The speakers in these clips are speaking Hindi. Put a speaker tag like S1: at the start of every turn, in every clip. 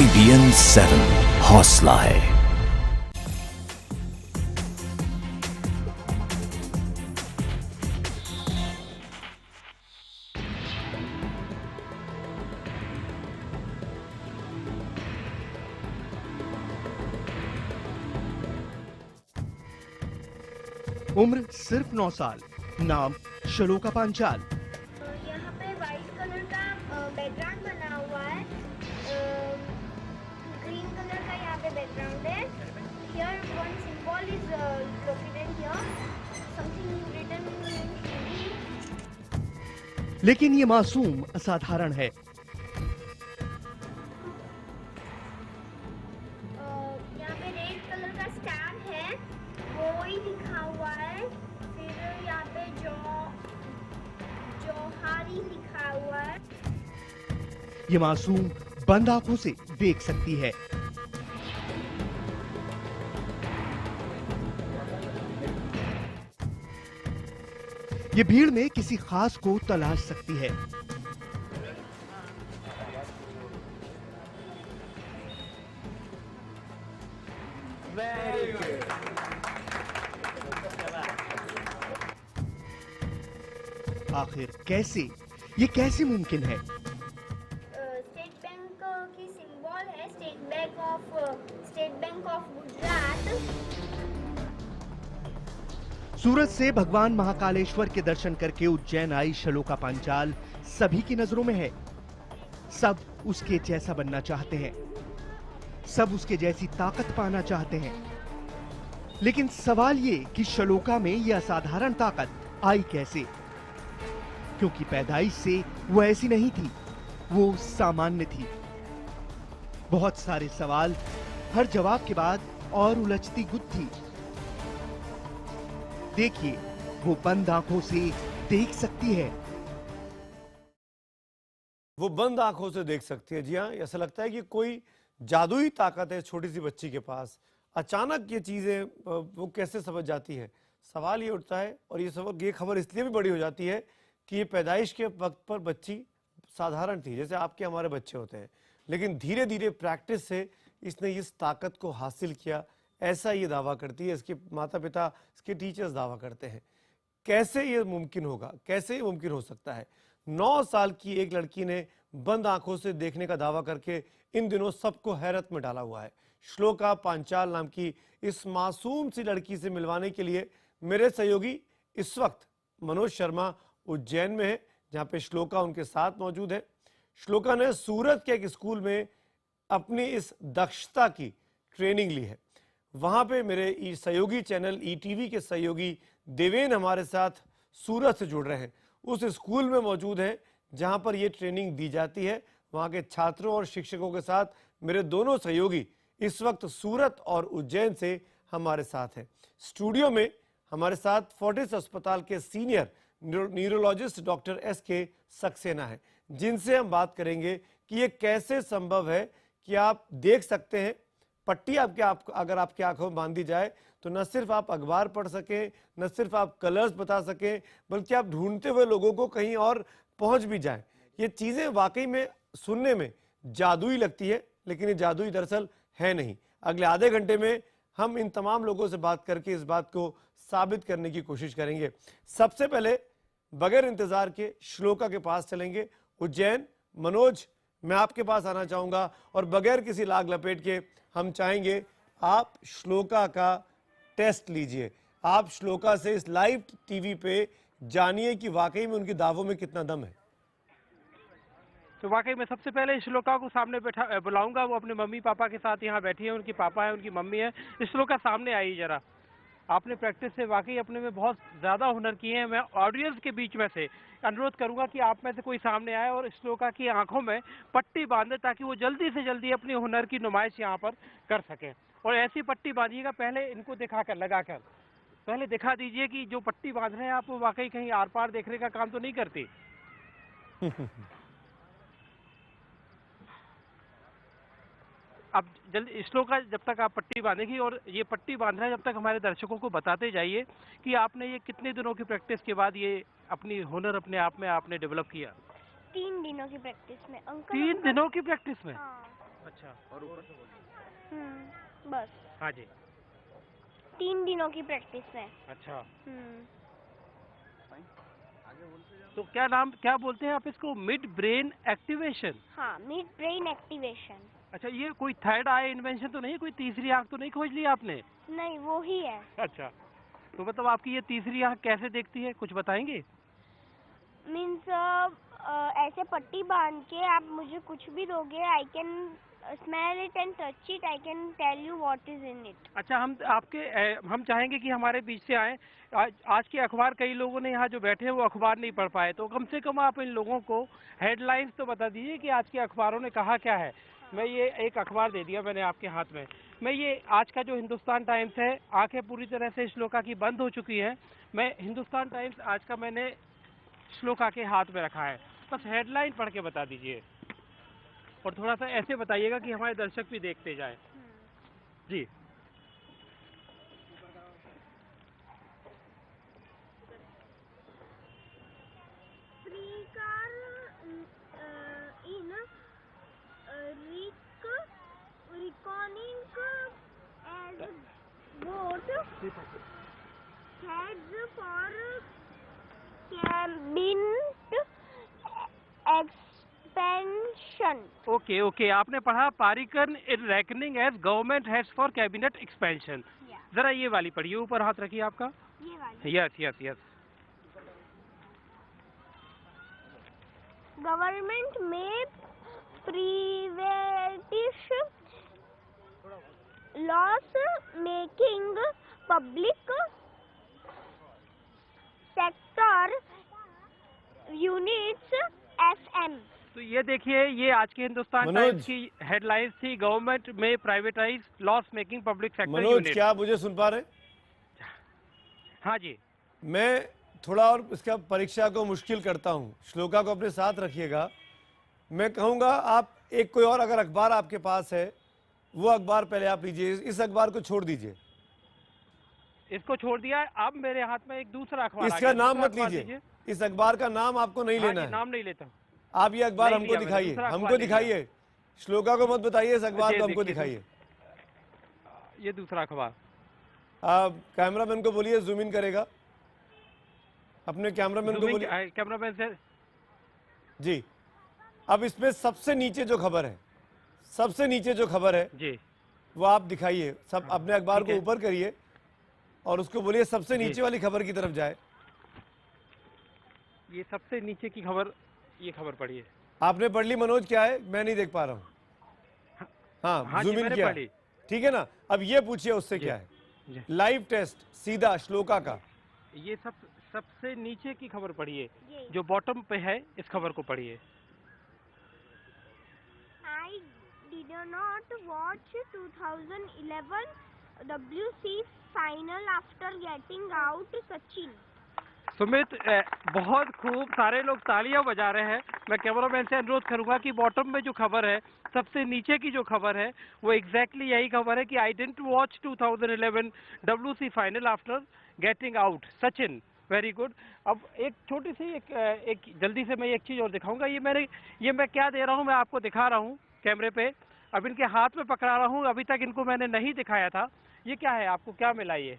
S1: IBN 7 हौसला है।
S2: उम्र सिर्फ 9 साल, नाम श्लोका पांचाल।
S3: यहाँ पे वाइट कलर का बैकग्राउंड बना हुआ है, ग्रीन कलर का यहाँ पे बैकग्राउंड है। Here one symbol is located here, something written in Hindi।
S2: लेकिन ये मासूम असाधारण है।
S3: यहाँ पे रेड कलर का स्टैम्प है, वो ही लिखा हुआ है। फिर यहाँ पे जोहारी लिखा हुआ है।
S2: ये मासूम बंद आंखों से देख सकती है। ये भीड़ में किसी खास को तलाश सकती है। आखिर कैसे, ये कैसे मुमकिन है?
S3: स्टेट बैंक की सिंबल है, स्टेट बैंक ऑफ गुजरात।
S2: सूरत से भगवान महाकालेश्वर के दर्शन करके उज्जैन आई श्लोका पांचाल सभी की नजरों में है। सब उसके जैसा बनना चाहते हैं, सब उसके जैसी ताकत पाना चाहते हैं। लेकिन सवाल ये कि श्लोका में यह असाधारण ताकत आई कैसे? क्योंकि पैदाइश से वो ऐसी नहीं थी, वो सामान्य थी। बहुत सारे सवाल, हर जवाब के बाद और उलझती गुत्थी। देखिए, वो बंद आंखों से देख सकती है।
S4: वो बंद आंखों से देख सकती है। जी हाँ, ऐसा लगता है कि कोई जादुई ताकत है छोटी सी बच्ची के पास। अचानक ये चीजें वो कैसे समझ जाती है, सवाल ये उठता है। और ये खबर इसलिए भी बड़ी हो जाती है कि ये पैदाइश के वक्त पर बच्ची साधारण थी, जैसे आपके हमारे बच्चे होते हैं, लेकिन धीरे धीरे प्रैक्टिस से इसने इस ताकत को हासिल किया, ऐसा ये दावा करती है। इसके माता पिता, इसके टीचर्स दावा करते हैं। कैसे ये मुमकिन होगा, कैसे ये मुमकिन हो सकता है? 9 साल की एक लड़की ने बंद आंखों से देखने का दावा करके इन दिनों सबको हैरत में डाला हुआ है। श्लोका पांचाल नाम की इस मासूम सी लड़की से मिलवाने के लिए मेरे सहयोगी इस वक्त मनोज शर्मा उज्जैन में है, जहां पे श्लोका उनके साथ मौजूद है। श्लोका ने सूरत के एक स्कूल में अपनी इस दक्षता की ट्रेनिंग ली है। वहां पे मेरे सहयोगी चैनल ETV के सहयोगी देवेन हमारे साथ सूरत से जुड़ रहे हैं, उस स्कूल में मौजूद हैं जहां पर ये ट्रेनिंग दी जाती है। वहां के छात्रों और शिक्षकों के साथ मेरे दोनों सहयोगी इस वक्त सूरत और उज्जैन से हमारे साथ हैं। स्टूडियो में हमारे साथ फोर्टिस अस्पताल के senior neurologist doctor SK Saxena है, जिनसे हम बात करेंगे कि ये कैसे संभव है कि आप देख सकते हैं पट्टी अगर आपकी आंखों में बांधी जाए तो न सिर्फ आप अखबार पढ़ सकें, न सिर्फ आप कलर्स बता सकें, बल्कि आप ढूंढते हुए लोगों को कहीं और पहुंच भी जाएं। ये चीजें वाकई में सुनने में जादुई लगती है, लेकिन ये जादुई दरअसल है नहीं। अगले आधे घंटे में हम इन तमाम लोगों से बात करके इस बात को साबित करने की कोशिश करेंगे। सबसे पहले बगैर इंतजार के श्लोका के पास चलेंगे। उज्जैन, मनोज, मैं आपके पास आना चाहूंगा और बगैर किसी लाग लपेट के हम चाहेंगे आप श्लोका का टेस्ट लीजिए। आप श्लोका से इस लाइव टीवी पे जानिए कि वाकई में उनकी दावों में कितना दम है।
S5: तो वाकई में सबसे पहले श्लोका को सामने बैठा बुलाऊंगा। वो अपने मम्मी पापा के साथ यहाँ बैठी है, उनकी पापा है, उनकी मम्मी है। श्लोका सामने आई जरा। आपने प्रैक्टिस से वाकई अपने में बहुत ज़्यादा हुनर किए हैं। मैं ऑडियंस के बीच में से अनुरोध करूंगा कि आप में से कोई सामने आए और श्लोका की आंखों में पट्टी बांधे, ताकि वो जल्दी से जल्दी अपनी हुनर की नुमाइश यहाँ पर कर सकें। और ऐसी पट्टी बांधिएगा, पहले इनको दिखाकर लगाकर पहले दिखा दीजिए कि जो पट्टी बांध रहे हैं आप, वो वाकई कहीं आर पार देखने का काम तो नहीं करती। अब जल्दी श्लोका, जब तक आप पट्टी बांधेगी और ये पट्टी बांधना है, जब तक हमारे दर्शकों को बताते जाइए कि आपने ये कितने दिनों की प्रैक्टिस के बाद ये अपनी हुनर अपने आप में आपने डेवलप किया।
S3: 3 दिनों की प्रैक्टिस में अंकल।
S5: 3 दिनों की प्रैक्टिस में?
S3: हाँ।
S5: अच्छा,
S3: बस
S5: हाँ जी,
S3: 3 दिनों की प्रैक्टिस है।
S5: अच्छा।
S3: हम्म,
S5: तो क्या बोलते हैं आप इसको? Mid brain activation.
S3: हाँ, मिड ब्रेन एक्टिवेशन।
S5: अच्छा, ये कोई थर्ड आई इन्वेंशन तो नहीं, कोई तीसरी आंख तो नहीं खोज ली आपने?
S3: नहीं, वो ही है।
S5: अच्छा, तो मतलब आपकी ये तीसरी आंख कैसे देखती है, कुछ बताएंगे?
S3: मीन्स ऐसे पट्टी बांध के आप मुझे कुछ भी दोगे, I can smell it and touch it, I can tell you what is in it.
S5: अच्छा, हम चाहेंगे कि हमारे बीच से आए। आज के अखबार, कई लोगों ने यहाँ जो बैठे हैं वो अखबार नहीं पढ़ पाए, तो कम से कम आप इन लोगों को हेडलाइंस तो बता दीजिए कि आज के अखबारों ने कहा क्या है। मैं ये एक अखबार दे दिया मैंने आपके हाथ में। मैं ये आज का जो हिंदुस्तान टाइम्स है, आंखें पूरी तरह से श्लोका की बंद हो चुकी है। मैं हिंदुस्तान टाइम्स आज का मैंने श्लोका के हाथ में रखा है, बस हेडलाइन पढ़ के बता दीजिए और थोड़ा सा ऐसे बताइएगा कि हमारे दर्शक भी देखते जाएं। जी।
S3: in reckoning as vote heads for cabinet expansion.
S5: Okay okay, आपने पढ़ा Parrikar in reckoning as government heads for cabinet expansion. जरा ये वाली पढ़िए, ऊपर हाथ रखिए आपका।
S3: ये वाली।
S5: Yes yes yes.
S3: गवर्नमेंट में privatise loss making public sector units FM।
S5: तो ये देखिए, ये आज के हिंदुस्तान
S4: मनोज।
S5: टाइम्स की हेडलाइंस थी, गवर्नमेंट में privatise loss making public sector
S4: Manoj,
S5: unit.
S4: क्या आप मुझे सुन पा रहे हैं?
S5: हाँ जी।
S4: मैं थोड़ा और इसका परीक्षा को मुश्किल करता हूँ, श्लोका को अपने साथ रखिएगा। मैं कहूँगा आप कोई और अगर अखबार आपके पास है वो अखबार पहले आप लीजिए, इस अखबार को छोड़ दीजिए।
S5: इसको छोड़ दिया है, अब मेरे हाथ में एक दूसरा अखबार आ
S4: इसका
S5: गया।
S4: नाम
S5: दूसरा
S4: मत
S5: अखबार
S4: लीजिए, इस अखबार का नाम आपको नहीं
S5: हाँ
S4: लेना
S5: जी,
S4: है।
S5: नाम नहीं लेता हूँ।
S4: आप ये अखबार
S5: नहीं
S4: हमको
S5: लिया मैंने,
S4: दिखाइए,
S5: दूसरा अखबार
S4: हमको
S5: ले लिया।
S4: दिखाइए, श्लोका को मत बताइए, इस अखबार
S5: ये
S4: को हमको
S5: देखिए,
S4: दिखाइए।
S5: ये दूसरा अखबार।
S4: आप कैमरामैन को बोलिए जूम इन करेगा, अपने कैमरामैन को बोलिए।
S5: कैमरामैन से
S4: जी। अब इसमें सबसे नीचे जो खबर है, सबसे नीचे जो खबर है
S5: जी,
S4: वो आप दिखाइए। सब अपने अखबार
S5: ठीक
S4: को
S5: है।
S4: ऊपर करिए और उसको बोलिए सबसे
S5: जी।
S4: नीचे वाली खबर की तरफ जाए।
S5: ये सबसे नीचे की खबर, ये खबर पढ़िए।
S4: आपने पढ़ ली मनोज? क्या है, मैं नहीं देख पा रहा हूँ। हाँ,
S5: हाँ
S4: जूम
S5: जी,
S4: इन
S5: मैंने
S4: किया,
S5: पढ़ ली।
S4: ठीक है ना। अब ये पूछिए उससे
S5: जी।
S4: क्या है।
S5: जी।
S4: लाइव टेस्ट सीधा श्लोका का।
S5: ये सबसे नीचे की खबर पढ़िए,
S3: ये।
S5: जो बॉटम पे है, इस खबर को पढ़िए।
S3: I did not watch 2011 WC final after getting out Sachin.
S5: Sumit, बहुत खूब, सारे लोग तालियां बजा रहे हैं। मैं कैमरामैन से अनुरोध करूंगा कि बॉटम में जो खबर है, सबसे नीचे की जो खबर है, वो एग्जैक्टली यही खबर है कि I didn't watch 2011 WC final after getting out Sachin. Very good. अब एक छोटी सी एक जल्दी से मैं एक चीज और दिखाऊंगा। ये मैं क्या दे रहा हूँ, मैं आपको दिखा रहा हूँ कैमरे पे। अब इनके हाथ में पकड़ा रहा हूँ, अभी तक इनको मैंने नहीं दिखाया था। ये क्या है, आपको क्या मिला ये,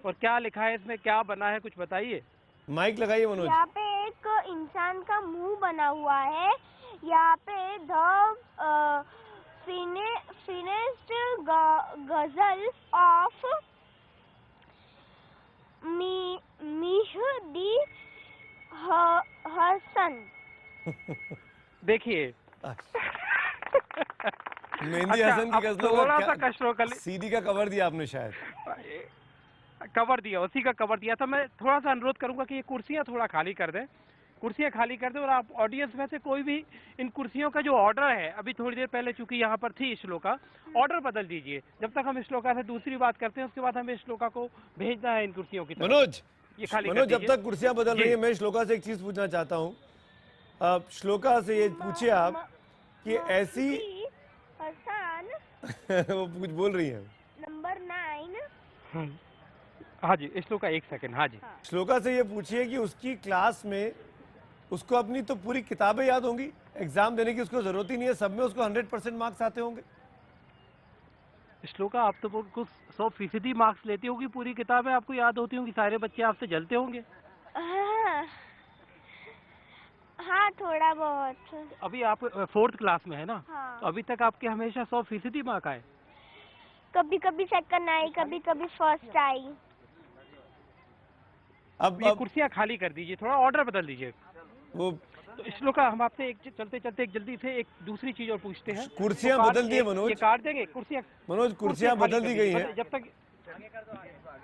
S5: और क्या लिखा है इसमें, क्या बना है, कुछ बताइए।
S4: माइक लगाइए मनोज।
S3: यहाँ पे एक इंसान का मुंह बना हुआ है। यहाँ पे द फिनिश्ड गजल ऑफ मेहदी हसन।
S5: देखिए,
S4: मेहंदी
S5: अच्छा,
S4: हसन की
S5: अब
S4: गजलों
S5: थोड़ा
S4: का
S5: सा कष्ट हो कर
S4: सीडी का कवर दिया आपने शायद।
S5: कवर दिया, उसी का कवर दिया था। मैं थोड़ा सा अनुरोध करूंगा कि ये कुर्सियां थोड़ा खाली कर दें, कुर्सियां खाली कर दें। और आप ऑडियंस में से कोई भी इन कुर्सियों का जो ऑर्डर है, अभी थोड़ी देर पहले चूंकि यहाँ पर थी श्लोका, ऑर्डर बदल दीजिए। जब तक हम श्लोका से दूसरी बात करते हैं, उसके बाद हमें श्लोका को भेजना है इन कुर्सियों की तरफ।
S4: मनोज,
S5: ये खाली कर
S4: मनोज जब
S5: दीजिए।
S4: तक कुर्सियां बदल
S5: जी।
S4: रही है, मैं श्लोका से एक चीज पूछना चाहता हूँ। श्लोका से ये पूछिए आप कि ऐसी
S3: हसन
S4: वो कुछ बोल रही है।
S3: नंबर 9।
S5: हाँ जी, श्लोका एक सेकंड। हाँ जी।
S4: श्लोका से ये पूछिए कि उसकी क्लास में उसको अपनी तो पूरी किताबें याद होंगी, एग्जाम देने की उसको जरूरत ही नहीं है, सब में उसको 100% मार्क्स आते होंगे।
S5: श्लोका, आप तो कुछ 100% मार्क्स लेती होगी, पूरी किताबें आपको याद होती होंगी, सारे बच्चे आपसे जलते होंगे।
S3: हाँ, हाँ थोड़ा बहुत।
S5: अभी आप 4th क्लास में है ना?
S3: हाँ।
S5: तो अभी तक आपके हमेशा 100% मार्क आए?
S3: कभी कभी सेकंड आई, कभी कभी फर्स्ट आई।
S4: अब
S5: ये कुर्सियां खाली कर दीजिए, थोड़ा ऑर्डर बदल दीजिए।
S4: वो
S5: तो श्लोका, हम आपसे एक चलते चलते एक जल्दी से एक दूसरी चीज और पूछते हैं।
S4: कुर्सियां
S5: तो
S4: बदल दी है मनोज।
S5: ये काट देंगे कुर्सियां?
S4: मनोज, कुर्सियां
S5: खाली
S4: बदल
S5: कर
S4: दी गई
S5: दीजिए,
S4: हैं।
S5: जब तक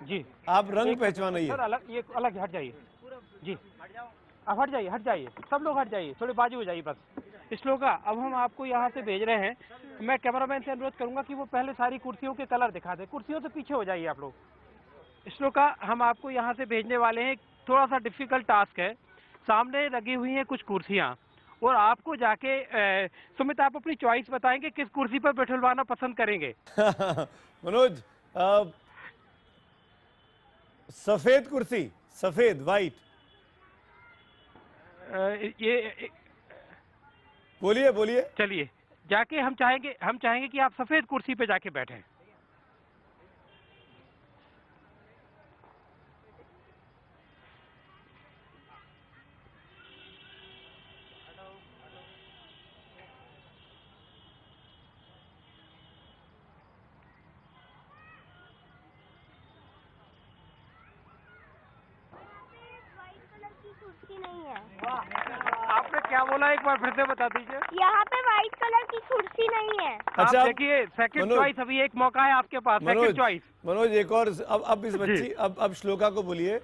S5: जी
S4: आप रंग पहचानिए।
S5: सर, अलग, ये अलग हट जाइए जी, आप हट जाइए, सब लोग हट जाइए, थोड़े बाजू हो जाइए बस। श्लोका, अब हम आपको यहाँ से भेज रहे हैं, मैं कैमरामैन से अनुरोध करूंगा कि वो पहले सारी कुर्सियों के कलर दिखा दे। कुर्सियों से पीछे हो जाइए आप लोग। श्लोका, हम आपको यहाँ से भेजने वाले हैं, थोड़ा सा डिफिकल्ट टास्क है। सामने लगी हुई हैं कुछ कुर्सियाँ, और आपको जाके सुमित, आप अपनी चॉइस बताएंगे किस कुर्सी पर बैठलवाना पसंद करेंगे?
S4: मनोज, सफेद कुर्सी, सफेद, वाइट।
S5: ये
S4: बोलिए बोलिए।
S5: चलिए, जाके हम चाहेंगे कि आप सफेद कुर्सी पे जाके बैठें।
S3: कुर्सी नहीं है।
S5: आपने क्या बोला, एक बार फिर से बता दीजिए।
S3: यहाँ पे व्हाइट कलर की कुर्सी नहीं है।
S4: अच्छा,
S5: आप देखिए, सेकंड चॉइस, अभी एक मौका है आपके पास, सेकंड चॉइस।
S4: मनोज, एक और, अब इस बच्ची, अब श्लोका को बोलिए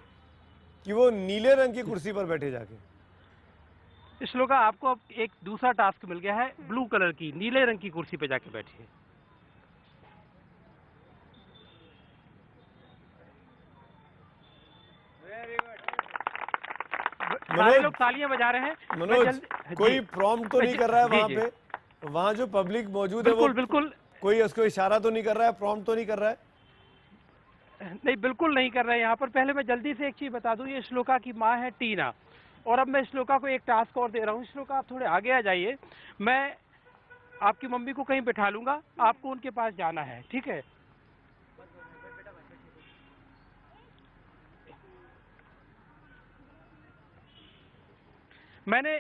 S4: कि वो नीले रंग की कुर्सी पर बैठे जाके।
S5: श्लोका, आपको अब एक दूसरा टास्क मिल गया है, ब्लू कलर की, नीले रंग की कुर्सी पे जाके बैठिए। सारे लोग तालियां बजा रहे हैं।
S4: मनोज, कोई
S5: जी।
S4: प्रॉम्प्ट तो नहीं कर रहा है
S5: जी,
S4: वहाँ
S5: जी।
S4: पे? वहाँ जो पब्लिक मौजूद है वो
S5: बिल्कुल
S4: कोई उसको इशारा तो नहीं कर रहा है, प्रॉम्प्ट तो नहीं कर रहा है?
S5: नहीं, बिल्कुल नहीं कर रहे हैं यहाँ पर। पहले मैं जल्दी से एक चीज बता दूं, ये श्लोका की माँ है टीना, और अब मैं श्लोका को एक टास्क और दे रहा हूँ। श्लोका, आप थोड़े आगे आ जाइए, मैं आपकी मम्मी को कहीं बैठा लूंगा, आपको उनके पास जाना है, ठीक है? मैंने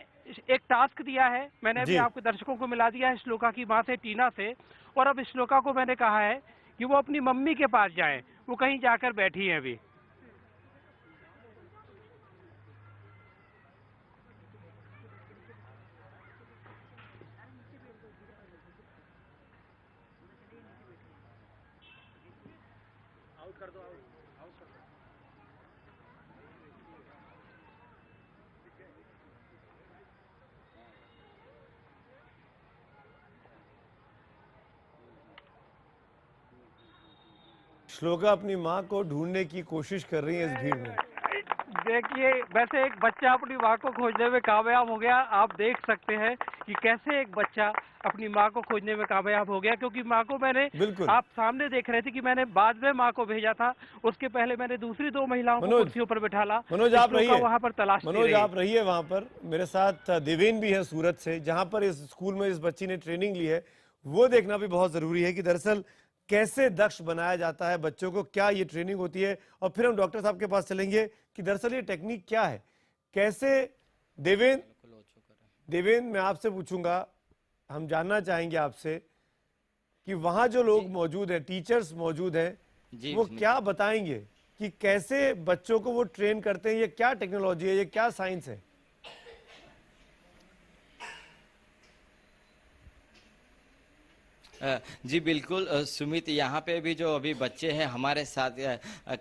S5: एक टास्क दिया है, मैंने अभी
S4: जी।
S5: आपके दर्शकों को मिला दिया है श्लोका की माँ से, टीना से, और अब श्लोका को मैंने कहा है कि वो अपनी मम्मी के पास जाएं, वो कहीं जाकर बैठी है अभी।
S4: श्लोका अपनी माँ को ढूंढने की कोशिश कर रही है इस भीड़ में।
S5: देखिए, वैसे एक बच्चा अपनी माँ को खोजने में कामयाब हो गया। आप देख सकते हैं कि कैसे एक बच्चा अपनी माँ को खोजने में कामयाब हो गया, क्योंकि माँ को मैंने,
S4: बिल्कुल,
S5: आप सामने देख रहे थे कि मैंने बाद में माँ को भेजा था, उसके पहले मैंने दूसरी 2 महिलाओं को कुर्सियों पर बैठाला।
S4: मनोज, आप रहिए
S5: वहाँ पर तलाश,
S4: मनोज आप रहिए वहाँ पर। मेरे साथ देवेन भी है सूरत से, जहाँ पर इस स्कूल में इस बच्ची ने ट्रेनिंग ली है। वो देखना भी बहुत जरूरी है कि दरअसल कैसे दक्ष बनाया जाता है बच्चों को, क्या ये ट्रेनिंग होती है, और फिर हम डॉक्टर साहब के पास चलेंगे कि दरअसल ये टेक्निक क्या है, कैसे। देवेन, मैं आपसे पूछूंगा, हम जानना चाहेंगे आपसे कि वहां जो लोग मौजूद हैं, टीचर्स मौजूद हैं, वो क्या बताएंगे कि कैसे बच्चों को वो ट्रेन करते हैं, ये क्या टेक्नोलॉजी है, ये क्या साइंस है?
S6: जी बिल्कुल सुमित, यहाँ पे भी जो अभी बच्चे हैं हमारे साथ,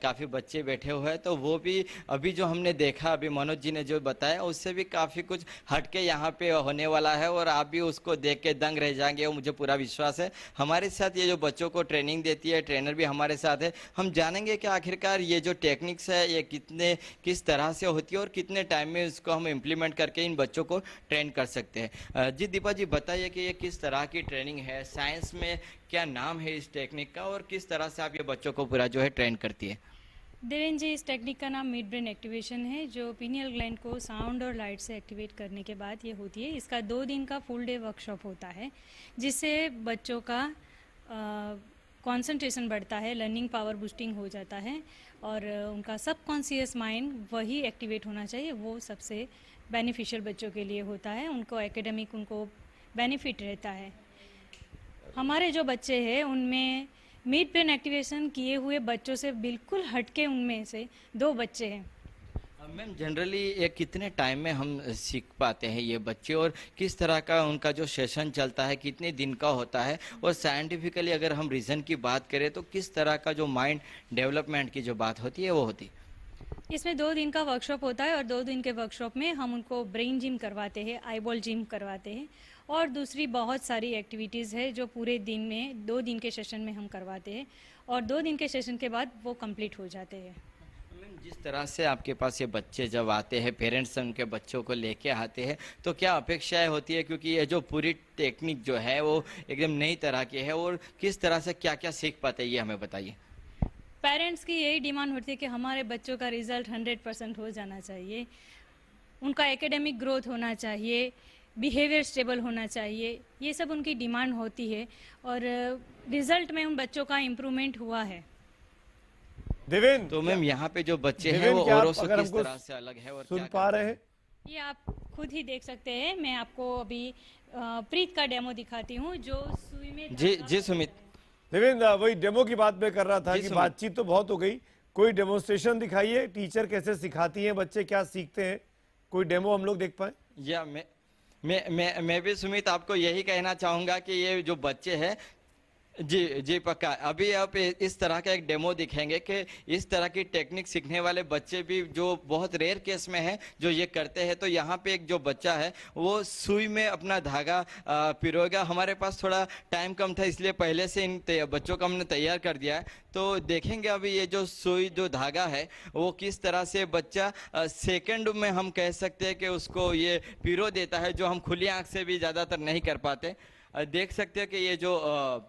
S6: काफ़ी बच्चे बैठे हुए हैं, तो वो भी अभी जो हमने देखा, अभी मनोज जी ने जो बताया उससे भी काफ़ी कुछ हटके यहाँ पे होने वाला है, और आप भी उसको देख के दंग रह जाएंगे, वो मुझे पूरा विश्वास है। हमारे साथ ये जो बच्चों को ट्रेनिंग देती है, ट्रेनर भी हमारे साथ है। हम जानेंगे कि आखिरकार ये जो टेक्निक्स है ये किस तरह से होती है और कितने टाइम में इसको हम इम्प्लीमेंट करके इन बच्चों को ट्रेन कर सकते हैं। जी दीपा जी, बताइए कि ये किस तरह की ट्रेनिंग है, साइंस में क्या नाम है इस टेक्निक का, और किस तरह से आप ये बच्चों को पूरा जो है ट्रेन करती है?
S7: देवेन जी, इस टेक्निक का नाम मिड ब्रेन एक्टिवेशन है, जो पीनियल ग्लैंड को साउंड और लाइट से एक्टिवेट करने के बाद ये होती है। इसका 2 दिन का फुल डे वर्कशॉप होता है, जिससे बच्चों का कंसंट्रेशन बढ़ता है, लर्निंग पावर बूस्टिंग हो जाता है और उनका सबकॉन्शियस माइंड वही एक्टिवेट होना चाहिए, वो सबसे बेनिफिशियल बच्चों के लिए होता है। उनको एकेडमिक उनको बेनिफिट रहता है। हमारे जो बच्चे हैं उनमें मिड ब्रेन एक्टिवेशन किए हुए बच्चों से बिल्कुल हटके उनमें से 2 बच्चे हैं।
S6: मैम, जनरली ये कितने टाइम में हम सीख पाते हैं ये बच्चे, और किस तरह का उनका जो सेशन चलता है कितने दिन का होता है, और साइंटिफिकली अगर हम रीज़न की बात करें तो किस तरह का जो माइंड डेवलपमेंट की जो बात होती है वो होती है?
S7: इसमें 2 दिन का वर्कशॉप होता है और 2 दिन के वर्कशॉप में हम उनको ब्रेन जिम करवाते हैं, आईबॉल जिम करवाते हैं और दूसरी बहुत सारी एक्टिविटीज़ है जो पूरे दिन में 2 दिन के सेशन में हम करवाते हैं और 2 दिन के सेशन के बाद वो कंप्लीट हो जाते हैं।
S6: जिस तरह से आपके पास ये बच्चे जब आते हैं, पेरेंट्स उनके बच्चों को लेके आते हैं, तो क्या अपेक्षाएं होती है, क्योंकि ये जो पूरी टेक्निक जो है वो एकदम नई तरह की है, और किस तरह से क्या क्या सीख पाते हैं ये हमें बताइए।
S7: पेरेंट्स की यही डिमांड होती है कि हमारे बच्चों का रिजल्ट 100% हो जाना चाहिए, उनका एकेडमिक ग्रोथ होना चाहिए, बिहेवियर स्टेबल होना चाहिए, ये सब उनकी डिमांड होती है और रिजल्ट में उन बच्चों का इम्प्रूवमेंट हुआ है।
S4: देवेन,
S6: तो मैम यहाँ पे जो बच्चे हैं
S4: देवेन,
S6: वो
S4: क्या आप
S6: औरों से
S4: अगर
S6: किस
S4: हमको
S6: तरह से अलग है और
S4: सुन
S6: क्या
S4: पा
S6: करते
S4: रहे हैं?
S7: ये आप खुद ही देख सकते हैं। मैं आपको अभी प्रीत का डेमो दिखाती हूँ जो सुई में
S6: जी जी सुमित।
S4: देवेन, वही डेमो की बात मैं कर रहा था
S6: जी,
S4: कि
S6: सुमित।
S4: बातचीत तो बहुत हो गई, कोई डेमोन्स्ट्रेशन दिखाइए, टीचर कैसे सिखाती हैं, बच्चे क्या सीखते हैं, कोई डेमो हम लोग देख पाए।
S6: या मैं भी सुमित आपको यही कहना चाहूँगा कि ये जो बच्चे हैं, जी जी पक्का, अभी आप इस तरह का एक डेमो दिखेंगे कि इस तरह की टेक्निक सीखने वाले बच्चे भी जो बहुत रेयर केस में हैं जो ये करते हैं। तो यहाँ पे एक जो बच्चा है वो सुई में अपना धागा पिरोएगा। हमारे पास थोड़ा टाइम कम था इसलिए पहले से इन बच्चों को हमने तैयार कर दिया है। तो देखेंगे अभी ये जो सुई जो धागा है वो किस तरह से बच्चा सेकंड में हम कह सकते हैं कि उसको ये पिरो देता है, जो हम खुली आंख से भी ज़्यादातर नहीं कर पाते। देख सकते हैं कि ये जो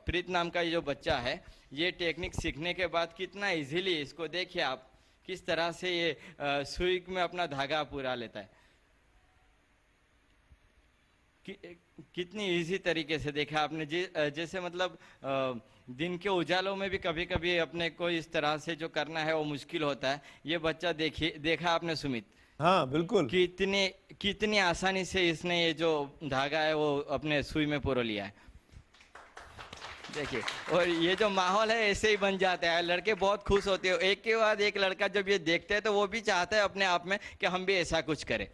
S6: प्रीत नाम का ये जो बच्चा है, ये टेक्निक सीखने के बाद कितना इजीली, इसको देखिए आप किस तरह से ये सुई में अपना धागा पूरा लेता है, कितनी इजी तरीके से देखा आपने। जैसे मतलब दिन के उजालों में भी कभी कभी अपने को इस तरह से जो करना है वो मुश्किल होता है। ये बच्चा देखा आपने सुमित,
S4: हाँ बिल्कुल,
S6: कितनी आसानी से इसने ये जो धागा है वो अपने सुई में पुरो लिया है। देखिए, और ये जो माहौल है ऐसे ही बन जाता है, लड़के बहुत खुश होते हैं। एक के बाद एक लड़का जब ये देखते हैं तो वो भी चाहता है अपने आप में कि हम भी ऐसा कुछ करें।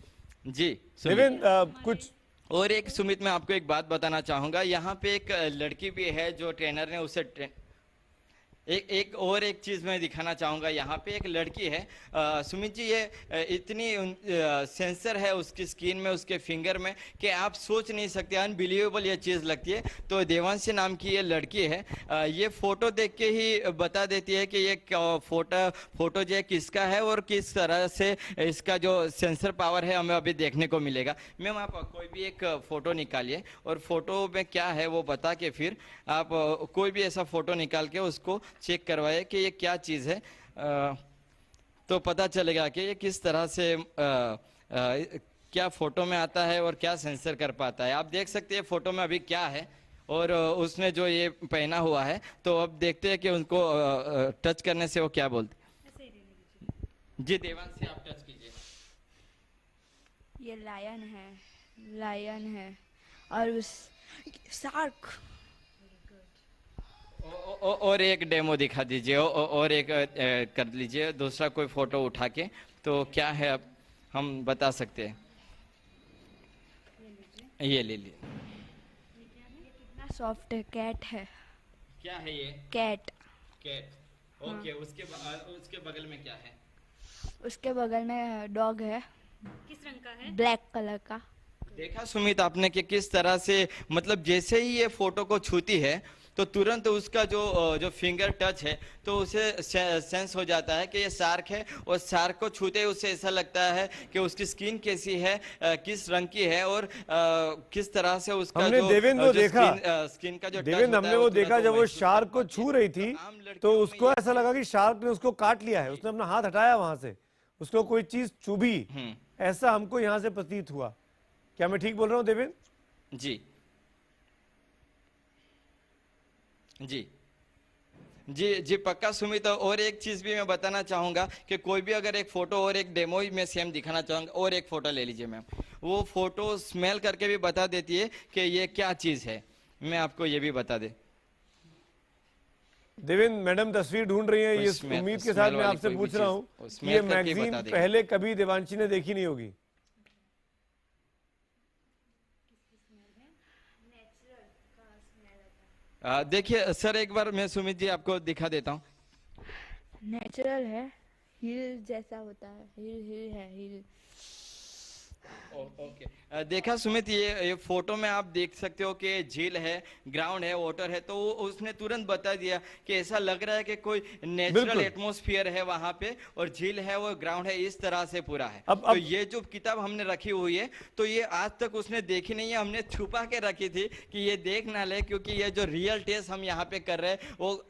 S6: जी
S4: देवेन, कुछ
S6: और एक सुमित, मैं आपको एक बात बताना चाहूँगा। यहाँ पे एक लड़की भी है जो ट्रेनर ने उसे एक चीज़ मैं दिखाना चाहूँगा। यहाँ पे एक लड़की है सुमित जी, ये इतनी सेंसर है उसकी स्किन में, उसके फिंगर में, कि आप सोच नहीं सकते, अनबिलीवेबल ये चीज़ लगती है। तो देवांशी नाम की ये लड़की है, ये फ़ोटो देख के ही बता देती है कि ये फ़ोटो जो है किसका है और किस तरह से इसका जो सेंसर पावर है हमें अभी देखने को मिलेगा। मैम, आप कोई भी एक फ़ोटो निकालिए और फ़ोटो में क्या है वो बता के फिर आप कोई भी ऐसा फ़ोटो निकाल के उसको चेक करवाए कि ये क्या चीज़ है, तो पता चलेगा कि ये किस तरह से क्या फोटो में आता है और क्या सेंसर कर पाता है। आप देख सकते हैं फोटो में अभी क्या है और उसने जो ये पहना हुआ है। तो अब देखते हैं कि उनको टच करने से वो क्या बोलते। जी देवांशी, आप टच कीजिए।
S8: ये लायन है और उस शार्क।
S6: और एक डेमो दिखा दीजिए, और एक कर लीजिए, दूसरा कोई फोटो उठा के। तो क्या है अब हम बता सकते हैं। ये ले लीजिए।
S8: कितना सॉफ्ट है, कैट है।
S6: क्या है ये?
S8: कैट।
S6: ओके, उसके बगल में क्या है?
S8: उसके बगल में डॉग है।
S7: किस रंग का है?
S8: ब्लैक कलर का।
S6: देखा सुमित आपने कि किस तरह से, मतलब जैसे ही ये फोटो को छूती है तो तुरंत उसका जो फिंगर टच है तो उसे सेंस हो जाता है कि ये शार्क है, और शार्क को छूते ही उसे ऐसा लगता है कि उसकी स्किन कैसी है, किस रंग की है, और किस तरह से उसका
S4: हमने देवेंद्र को देखा,
S6: स्किन का जो
S4: देवेंद्र हमने वो देखा जब वो शार्क को छू रही थी तो उसको ऐसा लगा कि शार्क ने उसको काट लिया है, उसने अपना हाथ हटाया वहां से, उसको कोई चीज चुभी, ऐसा हमको यहाँ से प्रतीत हुआ। क्या मैं ठीक बोल रहा हूँ देवेंद्र?
S6: जी जी जी जी पक्का सुमित। और एक चीज भी मैं बताना चाहूंगा कि कोई भी अगर एक फोटो और एक डेमो में सेम दिखाना चाहूंगा, और एक फोटो ले लीजिए मैम, वो फोटो स्मेल करके भी बता देती है कि ये क्या चीज है। मैं आपको ये भी बता दे।
S4: देवेंद्र मैडम तस्वीर ढूंढ रही है, ये उम्मीद के साथ मैं आपसे पूछ रहा हूँ ये मैगजीन पहले कभी देवांशी ने देखी नहीं होगी।
S6: देखिए सर, एक बार मैं सुमित जी आपको दिखा देता हूँ।
S8: नेचुरल है, हिल जैसा होता है, हिल है, हिल।
S6: ओके देखा सुमित, ये फोटो में आप देख सकते हो कि झील है, ग्राउंड है, वाटर है, तो उसने तुरंत बता दिया कि ऐसा लग रहा है कि कोई नेचुरल एटमॉस्फेयर है वहां पे, और झील है, वो ग्राउंड है, इस तरह से पूरा है। तो ये जो किताब हमने रखी हुई है तो ये आज तक उसने देखी नहीं है, हमने छुपा के रखी थी कि ये देख ना ले, क्योंकि ये जो रियल टेस्ट हम यहाँ पे कर रहे हैं वो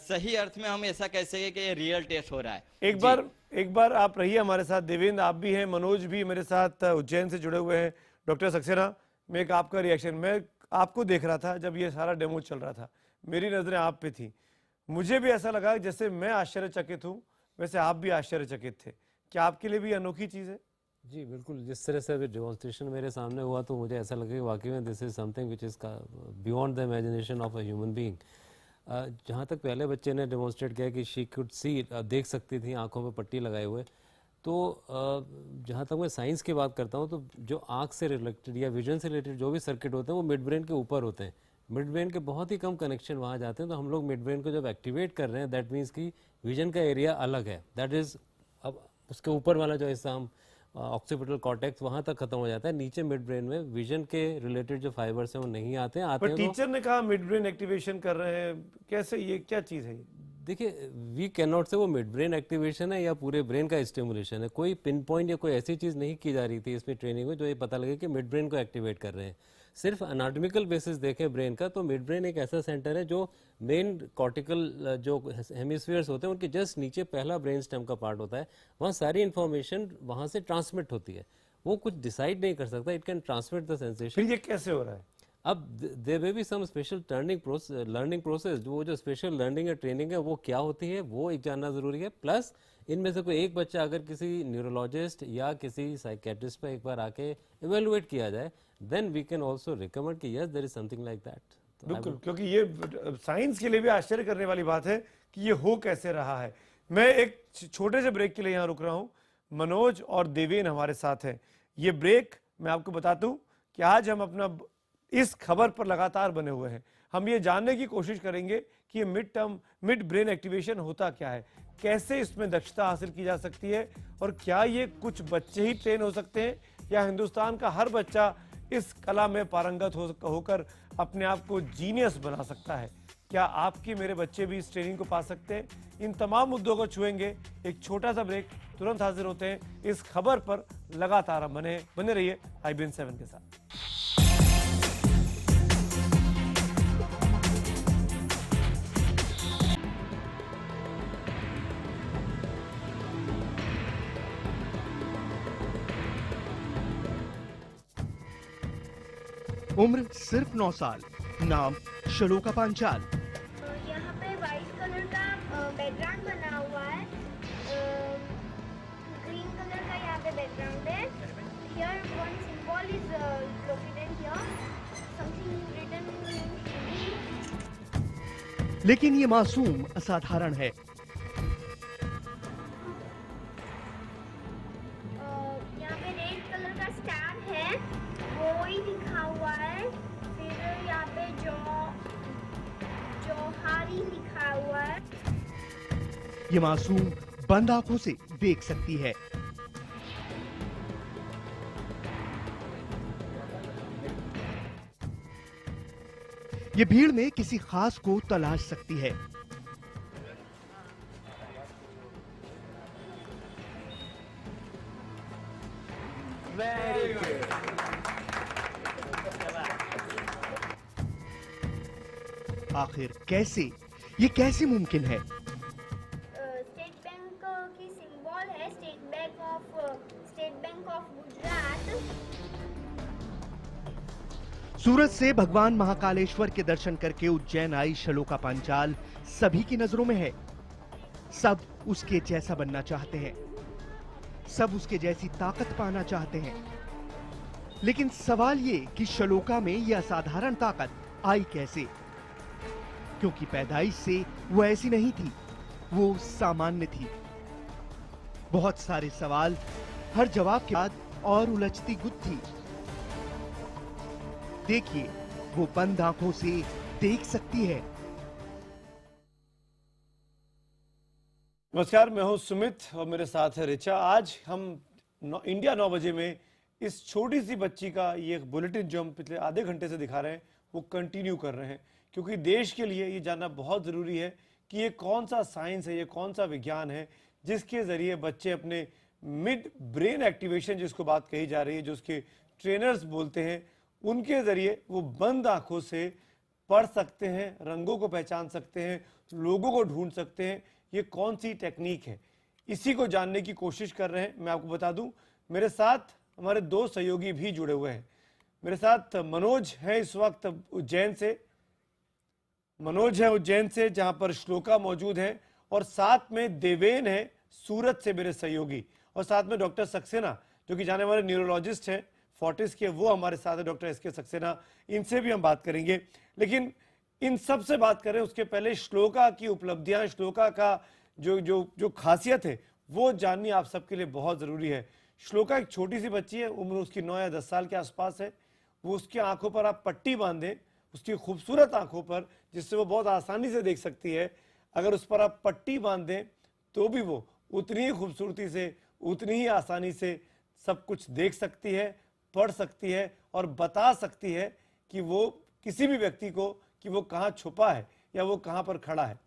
S6: सही अर्थ में हम ऐसा कह सके कि ये रियल टेस्ट हो रहा है।
S4: एक बार आप रहिए हमारे साथ, देवेंद्र आप भी हैं, मनोज भी मेरे साथ उज्जैन से जुड़े हुए हैं। डॉक्टर सक्सेना, मैं एक आपका रिएक्शन, मैं आपको देख रहा था जब ये सारा डेमो चल रहा था, मेरी नज़रें आप पे थी, मुझे भी ऐसा लगा जैसे मैं आश्चर्यचकित हूँ वैसे आप भी आश्चर्यचकित थे। क्या आपके लिए भी अनोखी चीज़ है?
S9: जी बिल्कुल, जिस तरह से अभी डेमोन्स्ट्रेशन मेरे सामने हुआ तो मुझे ऐसा लगा कि वाकई में this is something which is beyond the imagination of a human being. जहाँ तक पहले बच्चे ने डेमोन्स्ट्रेट किया कि शी कुड सी, देख सकती थी आंखों पे पट्टी लगाए हुए, तो जहाँ तक मैं साइंस की बात करता हूँ तो जो आँख से रिलेटेड या विजन से रिलेटेड जो भी सर्किट होते हैं वो मिड ब्रेन के ऊपर होते हैं, मिड ब्रेन के बहुत ही कम कनेक्शन वहाँ जाते हैं। तो हम लोग मिड ब्रेन को जब एक्टिवेट कर रहे हैं दैट मीन्स कि विजन का एरिया अलग है, दैट इज़ अब उसके ऊपर वाला जो हिस्सा हम ऑक्सीपिटल कॉर्टेक्स वहां तक खत्म हो जाता है, नीचे मिड ब्रेन में विजन के रिलेटेड जो फाइबर्स हैं वो नहीं आते हैं।
S4: पर टीचर ने कहा मिड ब्रेन एक्टिवेशन कर रहे हैं, कैसे, ये क्या चीज़ है?
S9: देखिए वी कैन नॉट से वो मिड ब्रेन एक्टिवेशन है या पूरे ब्रेन का स्टिमुलेशन है, कोई पिन पॉइंट या कोई ऐसी चीज़ नहीं की जा रही थी इसमें ट्रेनिंग में जो ये पता लगे कि मिड ब्रेन को एक्टिवेट कर रहे हैं। सिर्फ एनाटॉमिकल बेसिस देखें ब्रेन का तो मिड ब्रेन एक ऐसा सेंटर है जो मेन कॉर्टिकल जो हेमिस्फीयर्स होते हैं उनके जस्ट नीचे पहला ब्रेन स्टेम का पार्ट होता है, वहाँ सारी इन्फॉर्मेशन वहाँ से ट्रांसमिट होती है, वो कुछ डिसाइड नहीं कर सकता, it can transmit the sensation.
S4: फिर ये कैसे हो रहा है?
S9: अब there may be some special learning process, वो जो स्पेशल लर्निंग या ट्रेनिंग है वो क्या होती है वो एक जानना जरूरी है। प्लस इनमें से कोई एक बच्चा अगर किसी न्यूरोलॉजिस्ट या किसी साइकेट्रिस्ट पे एक बार आके इवेलुएट किया जाए then we can also recommend कि yes there is something like that.
S4: बिल्कुल, क्योंकि ये साइंस के लिए भी आश्चर्य करने वाली बात है कि ये हो कैसे रहा है। मैं एक छोटे से ब्रेक के लिए यहाँ रुक रहा हूँ, मनोज और देवेन हमारे साथ हैं। ये ब्रेक मैं आपको बताता हूँ कि आज हम अपना इस खबर पर लगातार बने हुए हैं, हम ये जानने की कोशिश करेंगे कि ये मिड ब्रेन एक्टिवेशन होता क्या है, कैसे इसमें दक्षता हासिल की जा सकती है, और क्या ये कुछ बच्चे ही ट्रेन हो सकते हैं या हिंदुस्तान का हर बच्चा इस कला में पारंगत होकर अपने आप को जीनियस बना सकता है। क्या आपके मेरे बच्चे भी इस ट्रेनिंग को पा सकते हैं? इन तमाम मुद्दों को छुएंगे। एक छोटा सा ब्रेक, तुरंत हाजिर होते हैं इस खबर पर। लगातार हम बने रहिए IBN 7 के साथ।
S2: उम्र सिर्फ 9 साल, नाम शलोका पांचाल।
S3: यहाँ पे वाइट कलर का बैकग्राउंड बना हुआ है, ग्रीन कलर का यहाँ पे बैकग्राउंड है। Here one symbol is located here, something written in Hindi।
S2: लेकिन ये मासूम असाधारण है।
S3: यहाँ पे रेड कलर का स्टार है, वो ही लिखा हुआ है। फिर यहाँ पे जोहारी लिखा हुआ है।
S2: ये मासूम बंद आंखों से देख सकती है। ये भीड़ में किसी खास को तलाश सकती है। आखिर कैसे, ये कैसे मुमकिन है?
S3: स्टेट बैंक की सिंबल है स्टेट बैंक ऑफ गुजरात।
S2: सूरत से भगवान महाकालेश्वर के दर्शन करके उज्जैन आई श्लोका पांचाल सभी की नजरों में है। सब उसके जैसा बनना चाहते हैं, सब उसके जैसी ताकत पाना चाहते हैं। लेकिन सवाल ये कि श्लोका में यह असाधारण ताकत आई कैसे? क्योंकि पैदाइश से वो ऐसी नहीं थी, वो सामान्य थी। बहुत सारे सवाल, हर जवाब के बाद और उलझती गुत्थी। देखिए, वो बंद आंखों से देख सकती है।
S4: नमस्कार, मैं हूं सुमित और मेरे साथ है रिचा। आज हम इंडिया 9 बजे में इस छोटी सी बच्ची का ये बुलेटिन जो हम पिछले आधे घंटे से दिखा रहे हैं वो कंटिन्यू कर रहे हैं, क्योंकि देश के लिए ये जानना बहुत ज़रूरी है कि ये कौन सा साइंस है, ये कौन सा विज्ञान है जिसके ज़रिए बच्चे अपने मिड ब्रेन एक्टिवेशन जिसको बात कही जा रही है, जो उसके ट्रेनर्स बोलते हैं, उनके ज़रिए वो बंद आँखों से पढ़ सकते हैं, रंगों को पहचान सकते हैं, लोगों को ढूंढ सकते हैं। ये कौन सी टेक्निक है, इसी को जानने की कोशिश कर रहे हैं। मैं आपको बता दूं, मेरे साथ हमारे 2 सहयोगी भी जुड़े हुए हैं। मेरे साथ मनोज है इस वक्त उज्जैन से, मनोज है उज्जैन से जहां पर श्लोका मौजूद है, और साथ में देवेन है सूरत से मेरे सहयोगी, और साथ में डॉक्टर सक्सेना जो कि जाने वाले न्यूरोलॉजिस्ट हैं फोर्टिस के, वो हमारे साथ है, डॉक्टर एस के सक्सेना। इनसे भी हम बात करेंगे, लेकिन इन सब से बात करें उसके पहले श्लोका की उपलब्धियां, श्लोका का जो खासियत है वो जाननी आप सबके लिए बहुत ज़रूरी है। श्लोका एक छोटी सी बच्ची है, उम्र उसकी 9 या 10 साल के आसपास है। वो उसकी आंखों पर आप पट्टी बांधें, उसकी खूबसूरत आंखों पर, जिससे वो बहुत आसानी से देख सकती है, अगर उस पर आप पट्टी बांध दें तो भी वो उतनी ही खूबसूरती से, उतनी ही आसानी से सब कुछ देख सकती है, पढ़ सकती है और बता सकती है कि वो किसी भी व्यक्ति को कि वो कहाँ छुपा है या वो कहाँ पर खड़ा है।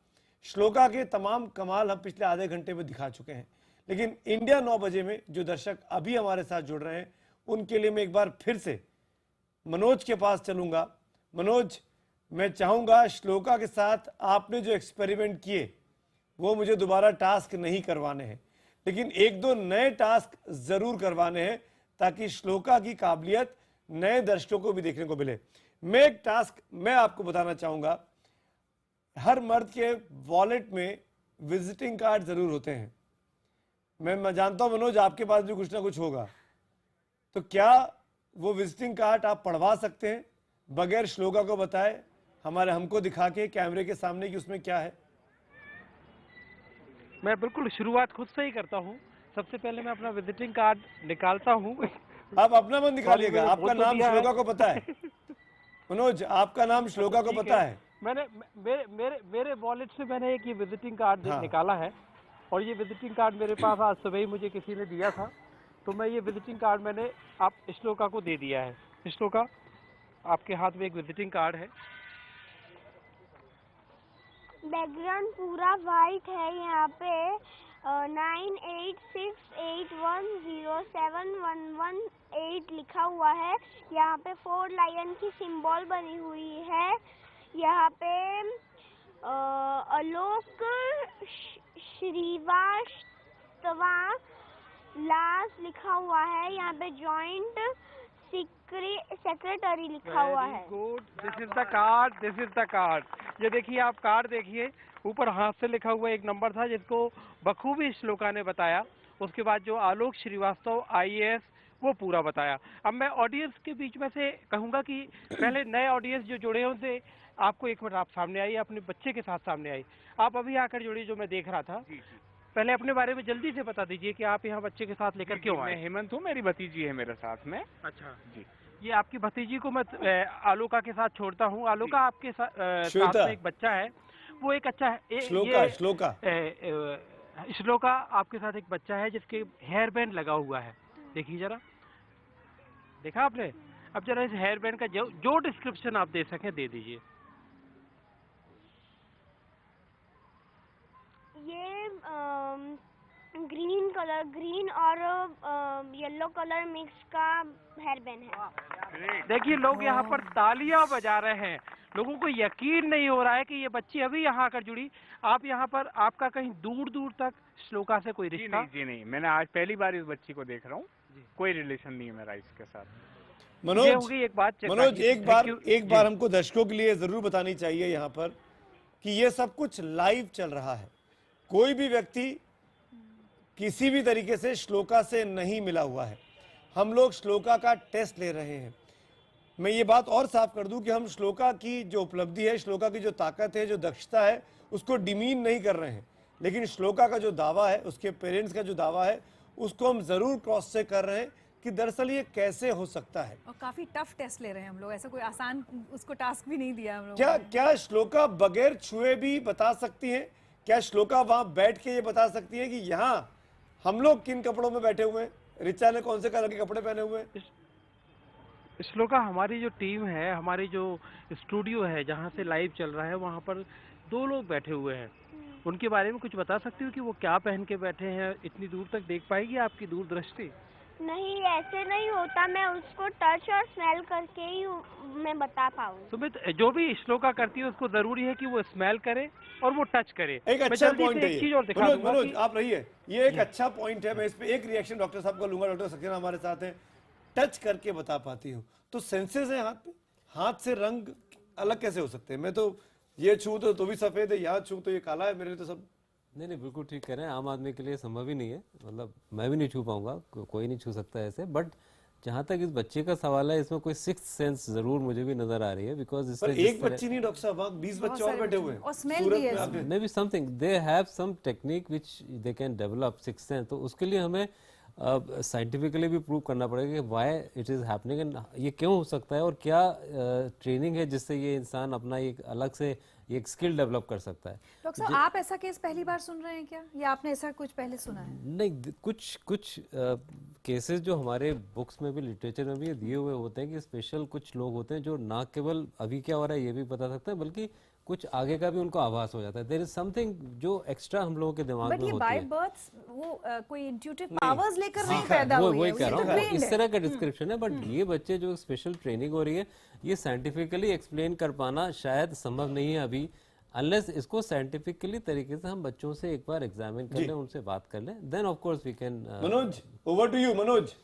S4: श्लोका के तमाम कमाल हम पिछले आधे घंटे में दिखा चुके हैं, लेकिन इंडिया 9 बजे में जो दर्शक अभी हमारे साथ जुड़ रहे हैं उनके लिए मैं एक बार फिर से मनोज के पास चलूंगा। मनोज, मैं चाहूंगा श्लोका के साथ आपने जो एक्सपेरिमेंट किए वो मुझे दोबारा टास्क नहीं करवाने हैं, लेकिन 1-2 नए टास्क जरूर करवाने हैं ताकि श्लोका की काबिलियत नए दर्शकों को भी देखने को मिले। मैं एक टास्क मैं आपको बताना चाहूंगा, हर मर्द के वॉलेट में विजिटिंग कार्ड जरूर होते हैं। मैं जानता हूं मनोज आपके पास भी कुछ ना कुछ होगा, तो क्या वो विजिटिंग कार्ड आप पढ़वा सकते हैं बगैर श्लोका को बताए, हमको दिखा के कैमरे के सामने कि उसमें क्या है?
S5: मैं बिल्कुल शुरुआत खुद से ही करता हूँ। सबसे पहले मैं अपना विजिटिंग कार्ड निकालता हूँ।
S4: आप अपना मन निकालिएगा, आपका नाम श्लोका को पता है? मनोज, आपका नाम श्लोका को पता है?
S5: मैंने मेरे वॉलेट से मैंने एक ये विजिटिंग कार्ड निकाला है, और ये विजिटिंग कार्ड मेरे पास आज सुबह ही मुझे किसी ने दिया था, तो मैं ये विजिटिंग कार्ड मैंने आप श्लोका को दे दिया है। श्लोका, आपके हाथ में एक विजिटिंग कार्ड है।
S3: बैकग्राउंड पूरा वाइट है। यहाँ पे 9868107118 लिखा हुआ है। यहाँ पे 4 लायन की सिंबल बनी हुई है। यहाँ पे आलोक श्रीवास्तवा लास लिखा हुआ है। यहाँ पे जॉइंट सेक्रेटरी लिखा हुआ है।
S5: Good, this is the card, this is the card. ये देखिए, आप कार्ड देखिए, ऊपर हाथ से लिखा हुआ एक नंबर था जिसको बखूबी श्लोका ने बताया। उसके बाद जो आलोक श्रीवास्तव IAS वो पूरा बताया। अब मैं ऑडियंस के बीच में से कहूंगा कि पहले नए ऑडियंस जो जुड़े हैं उनसे आपको एक मिनट आप सामने आइए, अपने बच्चे के साथ सामने आइए। आप अभी आकर जुड़िए, जो मैं देख रहा था। पहले अपने बारे में जल्दी से बता दीजिए कि आप यहाँ बच्चे के साथ लेकर क्यों आए?
S10: मैं हेमंत हूँ, मेरी भतीजी है मेरे साथ में।
S5: अच्छा
S10: जी,
S5: ये आपकी भतीजी को मैं आलोका के साथ छोड़ता हूँ। आलोका, आपके साथ में एक बच्चा है, वो एक अच्छा है। श्लोका, आपके साथ एक बच्चा है जिसके हेयर बैंड लगा हुआ है। देखिए जरा, देखा आपने? अब जरा इस हेयर बैंड का जो डिस्क्रिप्शन आप दे सकें दे दीजिए।
S3: ये ग्रीन और येलो कलर मिक्स का हेयर बैंड है।
S5: देखिए लोग यहाँ पर तालियां बजा रहे हैं, लोगों को यकीन नहीं हो रहा है कि ये बच्ची अभी यहाँ आकर जुड़ी। आप यहाँ पर, आपका कहीं दूर दूर तक श्लोका से कोई रिश्ता?
S10: जी नहीं, मैंने आज पहली बार इस बच्ची को देख रहा हूँ, कोई रिलेशन नहीं है मेरा इसके साथ।
S4: मनोज,
S5: ये होगी एक बात।
S4: मनोज एक बार हमको दर्शकों के लिए जरूर बतानी चाहिए यहाँ पर कि ये सब कुछ लाइव चल रहा है। कोई भी व्यक्ति किसी भी तरीके से श्लोका से नहीं मिला हुआ है। हम लोग श्लोका का टेस्ट ले रहे हैं। मैं ये बात और साफ कर दूं कि हम श्लोका की जो उपलब्धि है, श्लोका की जो ताकत है, जो दक्षता है, उसको डिमीन नहीं कर रहे हैं, लेकिन श्लोका का जो दावा है, उसके पेरेंट्स का जो दावा है, उसको हम जरूर क्रॉस चेक कर रहे हैं कि दरअसल ये कैसे हो सकता है।
S11: और काफी टफ टेस्ट ले रहे हैं हम लोग, ऐसा कोई आसान उसको टास्क भी नहीं दिया हम लोग।
S4: क्या श्लोका बगैर छुए भी बता सकती है? क्या श्लोका वहां बैठ के ये बता सकती है कि यहाँ हम लोग किन कपड़ों में बैठे हुए हैं, रिचा ने कौन से कलर के कपड़े पहने हुए हैं?
S5: श्लोका, हमारी जो टीम है, हमारी जो स्टूडियो है जहाँ से लाइव चल रहा है, वहाँ पर 2 लोग बैठे हुए हैं। उनके बारे में कुछ बता सकती हो कि वो क्या पहन के बैठे हैं? इतनी दूर तक देख पाएगी आपकी दूरदृष्टि?
S3: नहीं, ऐसे नहीं होता, मैं उसको टच और स्मेल करके ही मैं बता पाऊँ।
S5: सुमित, जो भी श्लोका करती है उसको जरूरी है कि वो स्मेल करे और वो टच करे।
S4: एक अच्छा पॉइंट है
S5: एक चीज और दिखा दूंगा
S4: मनोज, आप रहिए, ये एक अच्छा पॉइंट है। मैं इस पे एक रिएक्शन डॉक्टर साहब का लूंगा। डॉक्टर सक्सेना हमारे साथ हैं। टच करके बता पाती हूँ तो सेंसेस है हाथ पे, हाथ से रंग अलग कैसे हो सकते हैं? मैं तो ये छू तो भी सफेद है, यहाँ छू तो ये काला है, मेरे लिए तो सब।
S9: नहीं, बिल्कुल ठीक कह रहे हैं। आम आदमी के लिए संभव ही नहीं है, मतलब मैं भी नहीं छू पाऊंगा, कोई नहीं छू सकता ऐसे। बट जहाँ तक इस बच्चे का सवाल है, इसमें कोई सिक्स्थ सेंस जरूर मुझे भी नजर आ रही है, बिकॉज
S4: पर एक बच्ची नहीं डॉक्टर साहब, 20 बच्चे और बैठे हुए हैं
S11: और स्मेल भी है।
S9: Maybe something they have some technique which they can develop sixth sense. तो उसके लिए हमें साइंटिफिकली भी प्रूव करना पड़ेगा कि why it is happening and ये क्यों हो सकता है, और क्या ट्रेनिंग है जिससे ये इंसान अपना एक अलग से एक स्किल डेवलप कर सकता है।
S11: डॉक्टर साहब, आप ऐसा केस पहली बार सुन रहे हैं क्या, या आपने ऐसा कुछ पहले सुना है?
S9: नहीं, कुछ केसेस जो हमारे बुक्स में भी, लिटरेचर में भी दिए हुए होते हैं कि स्पेशल कुछ लोग होते हैं जो ना केवल अभी क्या हो रहा है ये भी बता सकते हैं, बल्कि कुछ आगे का भी उनको आभास हो जाता है। देयर इज समथिंग जो एक्स्ट्रा हम लोगों के दिमाग में होती है।
S11: बट ये बाय बर्थ वो कोई इंट्यूटिव पावर्स लेकर नहीं पैदा हुई है,
S9: वही कह रहा हूँ, इस तरह का डिस्क्रिप्शन है। बट ये बच्चे जो स्पेशल ट्रेनिंग हो रही है, ये साइंटिफिकली एक्सप्लेन कर पाना शायद संभव नहीं है अभी, अनलेस इसको साइंटिफिकली तरीके से हम बच्चों से एक बार एग्जामिन कर लें, उनसे बात कर लें, then of course we can.
S4: Manoj, over to you. Manoj,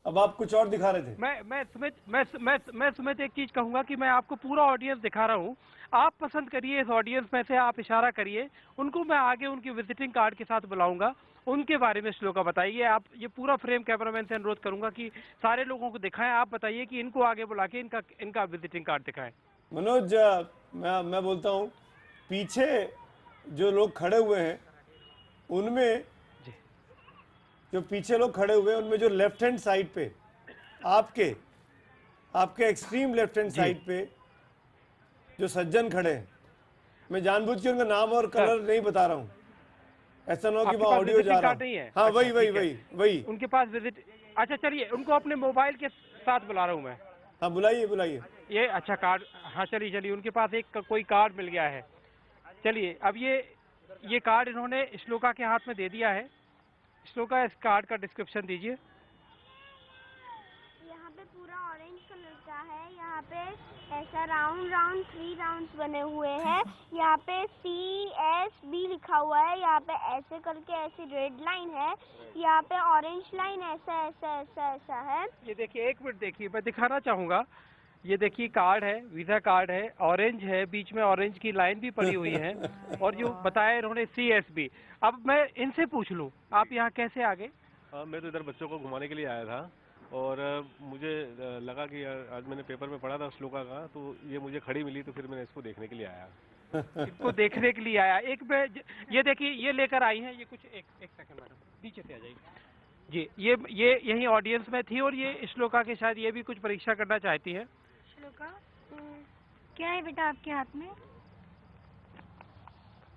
S4: अब आप कुछ और दिखा रहे थे।
S5: मैं सुमित एक चीज कहूंगा कि मैं आपको पूरा ऑडियंस दिखा रहा हूँ, आप पसंद करिए इस ऑडियंस में से, आप इशारा करिए उनको, मैं आगे उनकी विजिटिंग कार्ड के साथ बुलाऊंगा, उनके बारे में श्लोका बताइए। आप ये पूरा फ्रेम कैमरामैन से अनुरोध करूंगा कि सारे लोगों को दिखाएं। आप बताइए कि इनको आगे बुला के इनका विजिटिंग कार्ड दिखाएं।
S4: मनोज, मैं बोलता हूँ, पीछे जो लोग खड़े हुए हैं उनमें, जो पीछे लोग खड़े हुए हैं उनमें जो लेफ्ट हैंड साइड पे आपके एक्सट्रीम लेफ्ट हैंड साइड पे जो सज्जन खड़े हैं, मैं जानबूझ के उनका नाम और कलर नहीं बता रहा हूँ, ऐसा ना हो कि वहाँ ऑडियो जा रहा है। हाँ, वही
S5: उनके पास विजिट। अच्छा चलिए, उनको अपने मोबाइल के साथ बुला रहा हूँ मैं।
S4: हाँ, बुलाइए।
S5: ये अच्छा कार्ड, हाँ चलिए, उनके पास एक कोई कार्ड मिल गया है। चलिए, अब ये कार्ड इन्होंने श्लोका के हाथ में दे दिया है। श्लोका, इस कार्ड का डिस्क्रिप्शन दीजिए।
S3: यहाँ पे पूरा ऑरेंज कलर का है, यहाँ पे ऐसा राउंड 3 राउंड्स बने हुए हैं, यहाँ पे CSB लिखा हुआ है, यहाँ पे ऐसे करके ऐसी रेड लाइन है, यहाँ पे ऑरेंज लाइन ऐसा है।
S5: ये देखिए, एक मिनट देखिए, मैं दिखाना चाहूंगा। ये देखिए कार्ड है, वीजा कार्ड है, ऑरेंज है, बीच में ऑरेंज की लाइन भी पड़ी हुई है, और जो बताया इन्होंने CSB। अब मैं इनसे पूछ लूं, आप यहाँ कैसे आ गए?
S12: मैं तो इधर बच्चों को घुमाने के लिए आया था, और मुझे लगा कि आज मैंने पेपर में पढ़ा था श्लोका का, तो ये मुझे खड़ी मिली, तो फिर मैंने इसको देखने के लिए आया।
S5: इसको देखने के लिए आया। एक ये देखिए, ये लेकर आई हैं, ये कुछ एक सेकंड मैडम, नीचे से आ जाइए जी। ये यही ऑडियंस में थी, और ये श्लोका के शायद ये भी कुछ परीक्षा करना चाहती है।
S3: श्लोका, क्या है बेटा आपके हाथ में?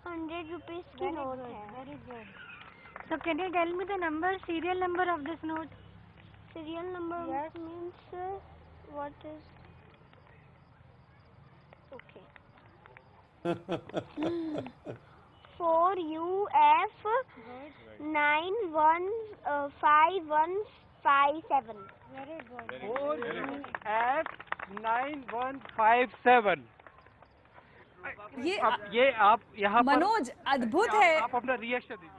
S3: 100 रुपीज की नोट है। Very good. So can you tell me the number, serial number of this note? Serial number means what is? Okay. 4UF 915157.
S5: Very good. 4UF 9157. ये आप यहाँ पर
S11: मनोज अद्भुत है।
S5: आप अपना रिएक्शन दीजिए।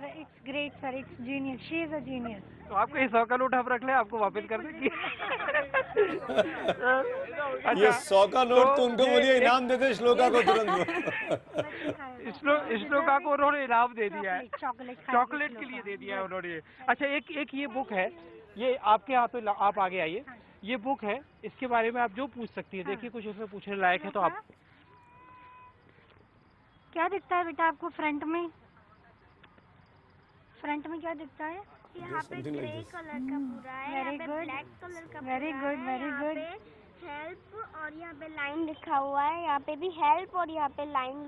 S13: It's great, sir. It's genius. She is a genius.
S5: तो आपको ये 100 का नोट हम रख ले, आपको वापस कर देंगे।
S4: ये 100 का नोट तो उनको बोलिए इनाम देते श्लोका को तुरंत।
S5: श्लोका को उन्होंने इनाम दे दिया है, चॉकलेट के लिए दे दिया है उन्होंने। अच्छा, एक ये बुक है, ये आपके हाथ में, आप आगे आइए। ये बुक है, इसके बारे में आप जो पूछ सकती है। देखिए कुछ इसमें पूछने लायक है तो आप।
S13: क्या दिखता है बेटा आपको फ्रंट में? फ्रंट में क्या दिखता है?
S3: यहाँ पे ग्रे कलर का पूरा है, यहाँ पे ब्लैक कलर का
S13: very good, very good.
S3: Help और यहाँ पे लाइन लिखा हुआ है, यहाँ पे भी हेल्प और यहाँ पे लाइन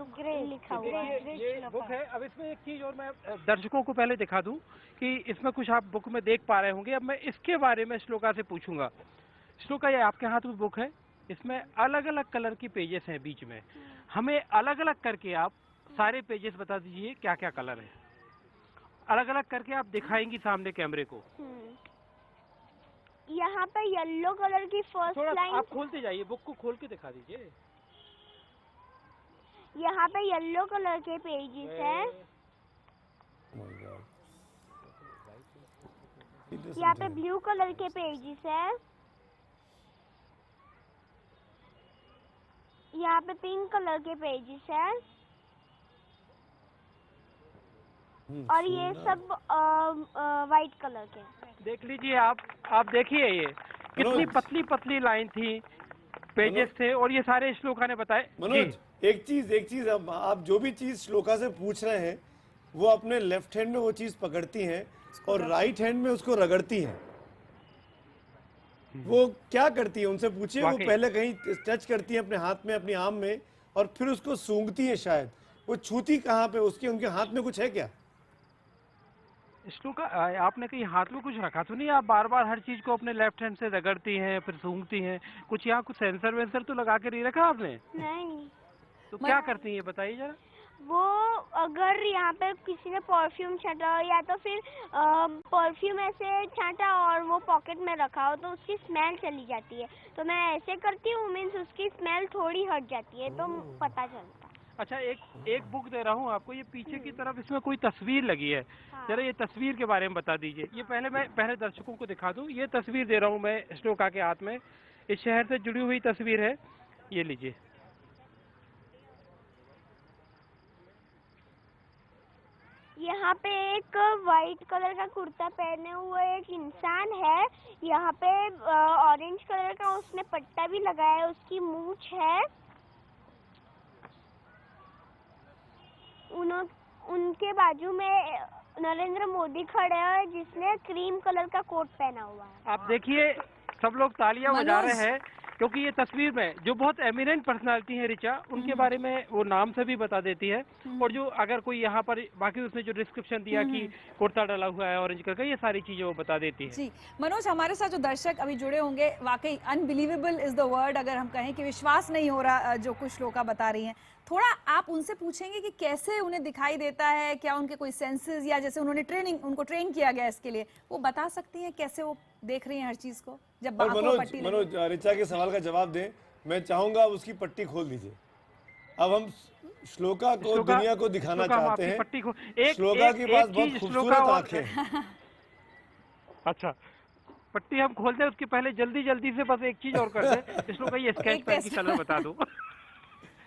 S3: लिखा हुआ है।
S5: ये बुक है। अब इसमें एक चीज और मैं दर्शकों को पहले दिखा दूं कि इसमें कुछ आप बुक में देख पा रहे होंगे। अब मैं इसके बारे में श्लोका से पूछूंगा। श्लोका, ये आपके हाथ में बुक है, इसमें अलग अलग कलर की पेजेस हैं बीच में। हमें अलग अलग करके आप सारे पेजेस बता दीजिए क्या क्या कलर है। अलग अलग करके आप दिखाएंगी सामने कैमरे को।
S3: यहाँ पे येलो कलर की फर्स्ट लाइन।
S5: आप खोलते जाइए, बुक को खोल के दिखा दीजिए।
S3: यहाँ पे येलो कलर के पेजेस हैं, यहाँ पे ब्लू कलर के पेजेस हैं, यहाँ पे पिंक कलर के पेजेस हैं, और ये सब वाइट कलर के।
S5: देख लीजिए आप देखिए ये कितनी पतली पतली लाइन थी, पेजेस थे, और ये सारे श्लोका ने बताए।
S4: मनोज, एक चीज अब आप जो भी चीज श्लोका से पूछ रहे हैं वो अपने लेफ्ट हैंड में वो चीज पकड़ती हैं और राइट हैंड में उसको रगड़ती हैं। वो क्या करती है उनसे पूछिए। वो पहले कहीं टच करती है अपने हाथ में, अपनी आर्म में, और फिर उसको सूंघती है। शायद वो छूती कहाँ पे, उसके उनके हाथ में कुछ है क्या?
S5: श्लोका, आपने कहीं हाथ में कुछ रखा तो नहीं? आप बार बार हर चीज को अपने लेफ्ट हैंड से रगड़ती हैं, फिर सूंघती हैं। कुछ यहाँ कुछ सेंसर वेंसर तो लगा के नहीं रखा आपने?
S3: नहीं।
S5: तो क्या करती है बताइए जरा।
S3: वो अगर यहाँ पे किसी ने परफ्यूम छाटा या तो फिर परफ्यूम ऐसे छाटा और वो पॉकेट में रखा हो तो उसकी स्मेल चली जाती है, तो मैं ऐसे करती हूँ, मीन्स उसकी स्मेल थोड़ी हट जाती है तो पता चलता है।
S5: अच्छा, एक बुक दे रहा हूँ आपको, ये पीछे की तरफ इसमें कोई तस्वीर लगी है। जरा ये तस्वीर के बारे में बता दीजिए। ये पहले दर्शकों को दिखा दूं। ये तस्वीर दे रहा हूँ मैं श्लोका के हाथ में, इस शहर से जुड़ी हुई तस्वीर है। ये लीजिए।
S3: यहाँ पे एक वाइट कलर का कुर्ता पहने हुए एक इंसान है, यहाँ पे ऑरेंज कलर का उसने पट्टा भी लगाया है, उसकी मूंछ है। उनके बाजू में नरेंद्र मोदी खड़े हैं जिसने क्रीम कलर का कोट पहना हुआ है।
S5: आप देखिए, सब लोग तालियां बजा रहे हैं क्योंकि ये तस्वीर में जो बहुत एमिनेंट पर्सनालिटी है ऋचा, उनके बारे में वो नाम से भी बता देती है। और जो अगर कोई यहाँ पर बाकी उसने जो डिस्क्रिप्शन दिया कि कुर्ता डाला हुआ है ऑरेंज कलर का, ये सारी चीजें वो बता देती है।
S11: जी मनोज, हमारे साथ जो दर्शक अभी जुड़े होंगे, वाकई अनबिलीवेबल इज द वर्ड, अगर हम कहें कि विश्वास नहीं हो रहा जो कुछ श्लोका बता रही हैं। थोड़ा आप उनसे पूछेंगे कि कैसे उन्हें दिखाई देता है, क्या उनके कोई सेंसेस, या जैसे उन्होंने उनको ट्रेन किया गया इसके लिए, वो बता सकती हैं कैसे वो देख रही हैं हर चीज को? जब
S4: मनोज ऋचा के सवाल का जवाब दें, मैं चाहूंगा उसकी पट्टी खोल दीजिए। अब हम श्लोका को दुनिया को दिखाना चाहते हैं। श्लोका के पास बहुत खूबसूरत आंखें हैं।
S5: अच्छा, पट्टी हम खोलते हैं, उसके पहले जल्दी से बस एक चीज और कर दें। श्लोका, ये स्केच पेन की कलर बता दो।